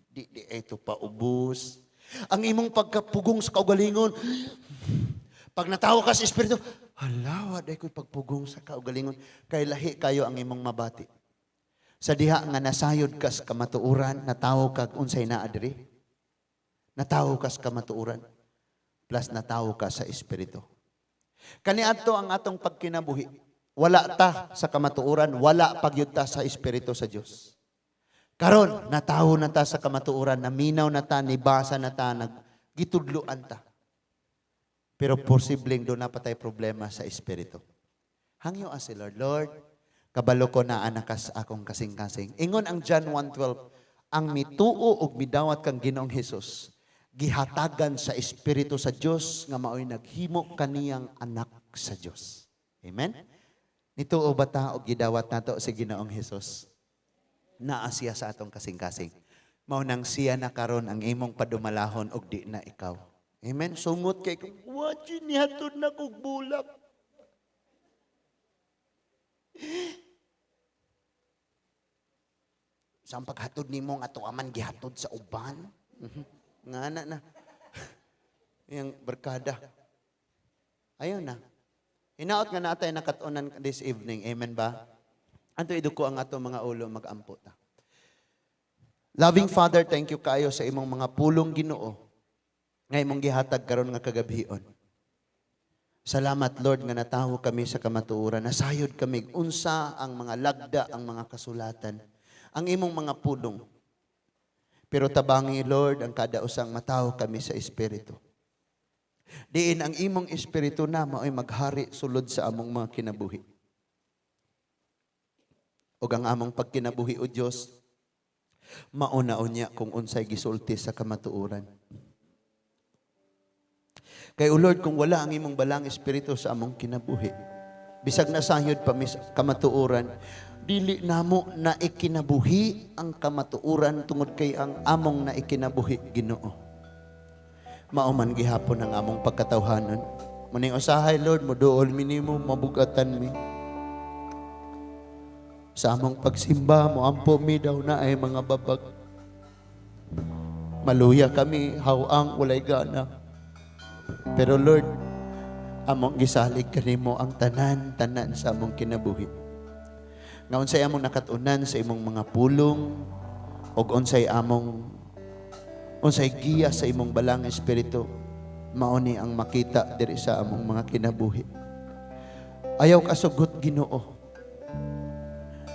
Di ay ito paubos. Ang imong pagkapugong sa kaugalingon, pag natawo ka sa espiritu, hala, waday ko'y pagpugong sa kaugalingon, kay lahi kayo ang imong mabati. Sa diha nga nasayod ka sa kamatuuran, natawo ka unsay naa diri. Natawo ka sa kamatuuran, plus natawo ka sa espiritu. Kaniadto ang atong pagkinabuhi. wala ta sa kamatuoran, wala pagyud ta sa espiritu sa Dios. Karon natawo na ta sa kamatuoran, naminaw na ta, nibasa na ta, nagitudloan ta. Pero posibleng doon na pa tayo problema sa espiritu. Hangyo si Lord, Lord, kabalo ko na anakas akong kasing-kasing. Ingon ang John 1:12, ang mituo ug midawat kang Ginoong Hesus, gihatagan sa espiritu sa Dios nga maoy naghimo kaniyang anak sa Dios. Amen. Nituo ba ta og gidawat nato si Ginoong Hesus? Naa siya sa atong kasing-kasing. Mao nang siya na karon ang imong padumalahon og di na ikaw. Amen. Sungot kay ko, wa nihatod na kog bulak. Sa paghatod nimo nga aman gihatod sa uban. Nga na. Yang berkada. Ayaw na. Hinaot nga natay nakatunan this evening. Amen ba? Anto iduko ang ato mga ulo mag-ampo ta. Loving Father, thank you kayo sa imong mga pulong Ginoo nga imong gihatag karon nga kagabion. Salamat Lord nga natawo kami sa kamatuoran. Nasayod kami unsa ang mga lagda, ang mga kasulatan, ang imong mga pulong. Pero tabangi Lord ang kada usang matawo kami sa espiritu. Diin ang imong espiritu na mao'y maghari sulod sa among mga kinabuhi. O ang among pagkinabuhi o Diyos, mauna-on niya kung unsay gisulti sa kamatuoran. Kay o Lord, kung wala ang imong balang espiritu sa among kinabuhi, bisag nasayod pa mis kamatuoran, dili namo na ikinabuhi ang kamatuoran tungod kay ang among na ikinabuhi Ginoo. Mauman gihapon ang among pagkatawhanon. Muning usahay Lord, moduol minimo mabugatan mi. Sa among pagsimba mo ampo mi daw na ay mga babag. Maluya kami hawang walay gana. Pero Lord, among gisalig kanimo ang tanan sa among kinabuhi. Nga unsay among nakatunan sa imong mga pulong ug unsay giya sa imong balang espiritu, mao ni ang makita diri sa among mga kinabuhi. Ayaw kasugot Ginoo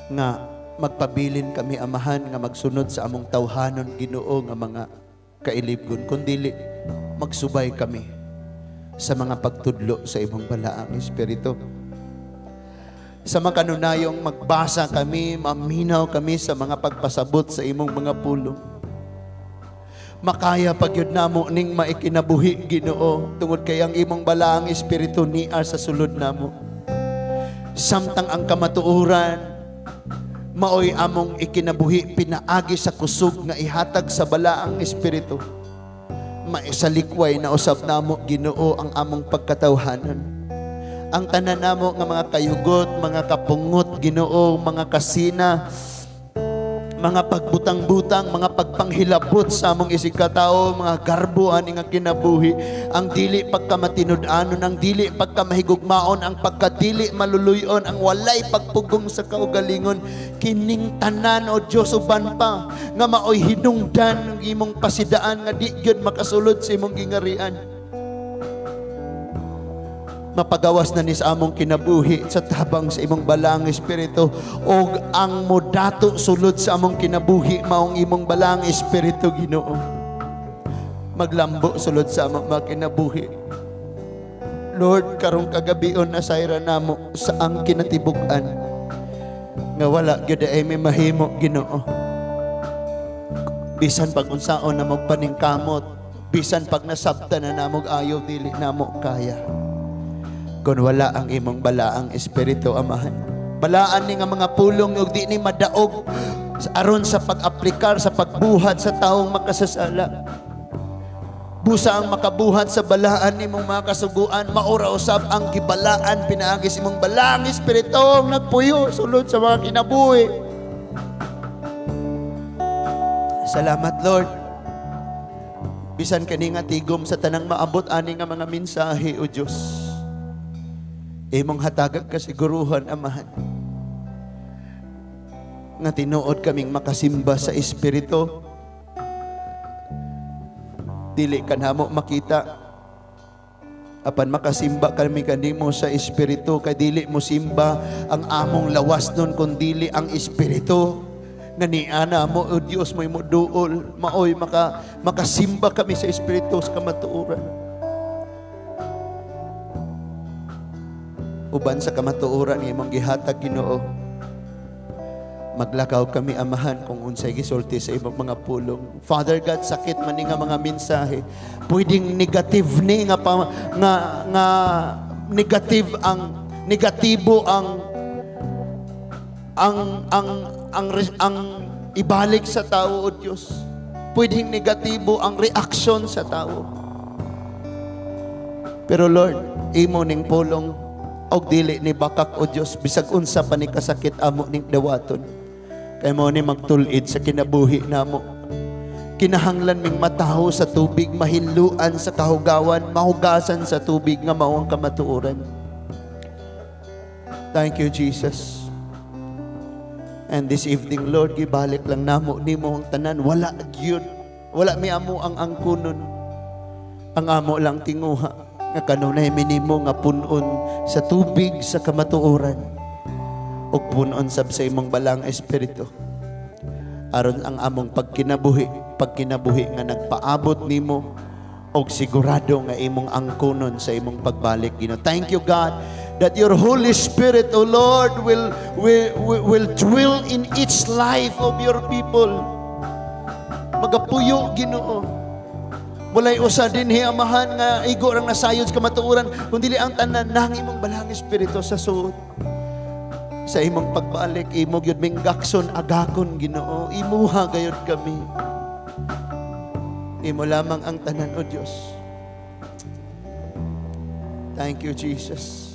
nga magpabilin kami amahan nga magsunod sa among tawhanon Ginoo nga mga kailibgon, kundi magsubay kami sa mga pagtudlo sa imong balaang espiritu. Sa mga kanunayong magbasa kami, maminaw kami sa mga pagpasabot sa imong mga pulong. Makaya pagyud namo ning maikinabuhi Ginoo tungod kay ang imong balaang espiritu niya sa sulod namo. Samtang ang kamatuoran maoy among ikinabuhi pinaagi sa kusog nga ihatag sa balaang espiritu. Maisalikway na usab namo Ginoo ang among pagkatawhanan. Ang tanan namo nga mga kayugot, mga kapungot Ginoo, mga kasina, mga pagbutang-butang, mga pagpanghilabot sa among isikatao, mga garbo ani nga kinabuhi, ang dili pagkamatinud-anon, ang dili pagkamahigugmaon, ang pagkadili maluluyon, ang walay pagpugong sa kaugalingon, kining tanan o Dios uban pa nga maoy hinungdan ng imong pasidaan nga di gyud makasulod sa imong gingarian. Mapagawas na ni sa among kinabuhi sa tabang sa imong balang espiritu og ang modato sulod sa among kinabuhi maong imong balang espiritu Ginoo. Maglambo sulod sa among mga kinabuhi. Lord, karong kagabion na sayra namo sa ang kinatibuk-an nga wala gyud ay may mahimo Ginoo. Bisan pag unsaon na magpaningkamot, bisan pag nasabtan na namog ayaw dili namo kaya. Kung wala ang imong balaang espiritu amahan, balaan ni nga mga pulong ug di ni madaog aron sa pag-aplikar sa pagbuhat sa taong makasasala. Busa ang makabuhat sa balaan nimong mga kasuguan, maura usab ang gibalaan pinaagi sa imong balaang espiritu nagpuyo sulod sa mga kinabuhi. Salamat Lord. Bisan kani nga tigom sa tanang maabot ani nga mga mensahe o Dios. Imong hatagag kasiguruhan amahan nga tinuod kaming makasimba sa espiritu, dili kanamo makita apan makasimba kami kanimo sa espiritu, kay dili mo simba ang among lawas nun kun dili ang espiritu. Nga niana mo o Dios mo'y mo duol, maoy makasimba kami sa espiritu sa kamatuoran. Uban sa kamatuoran nga imong gihatag Ginoo, maglakaw kami amahan kung unsay gisulti sa ibang mga pulong. Father God, sakit man ni nga mga mensahe, pwedeng negative ni nga negatibo ang ibalik sa tao o Diyos. Pwedeng negatibo ang reaksyon sa tao. Pero Lord, imo ning pulong og dili ni bakak o Diyos, bisag unsa pa ni kasakit amo ning dawaton. Kay mo ni magtulid sa kinabuhi namo. Kinahanglan ming mataho sa tubig, mahinluan sa kahugawan, mahugasan sa tubig nga mao ang kamatuoran. Thank you, Jesus. And this evening, Lord, gibalik lang namo nimo ang tanan. Wala gyud. Wala mi amo ang angkunon. Ang amo lang tinguha nga kanunay minimo nga punon sa tubig sa kamatuoran ug punon sab sa imong balang espiritu. Aron ang among pagkinabuhi nga nagpaabot nimo og sigurado nga imong angkunon sa imong pagbalik. Thank you, God, that your Holy Spirit, O Lord, will dwell in each life of your people. Magapuyo, Ginoo. Walay usa dinhi amahan nga igo rang nasayod sa kamatuoran, kundi ang tanan nang imong balang espiritu sa suot. Sa imong pagbalik, imo gyud ming gakson agakon Ginoo, imuha gayud kami. Imo lamang ang tanan o Dios. Thank you, Jesus.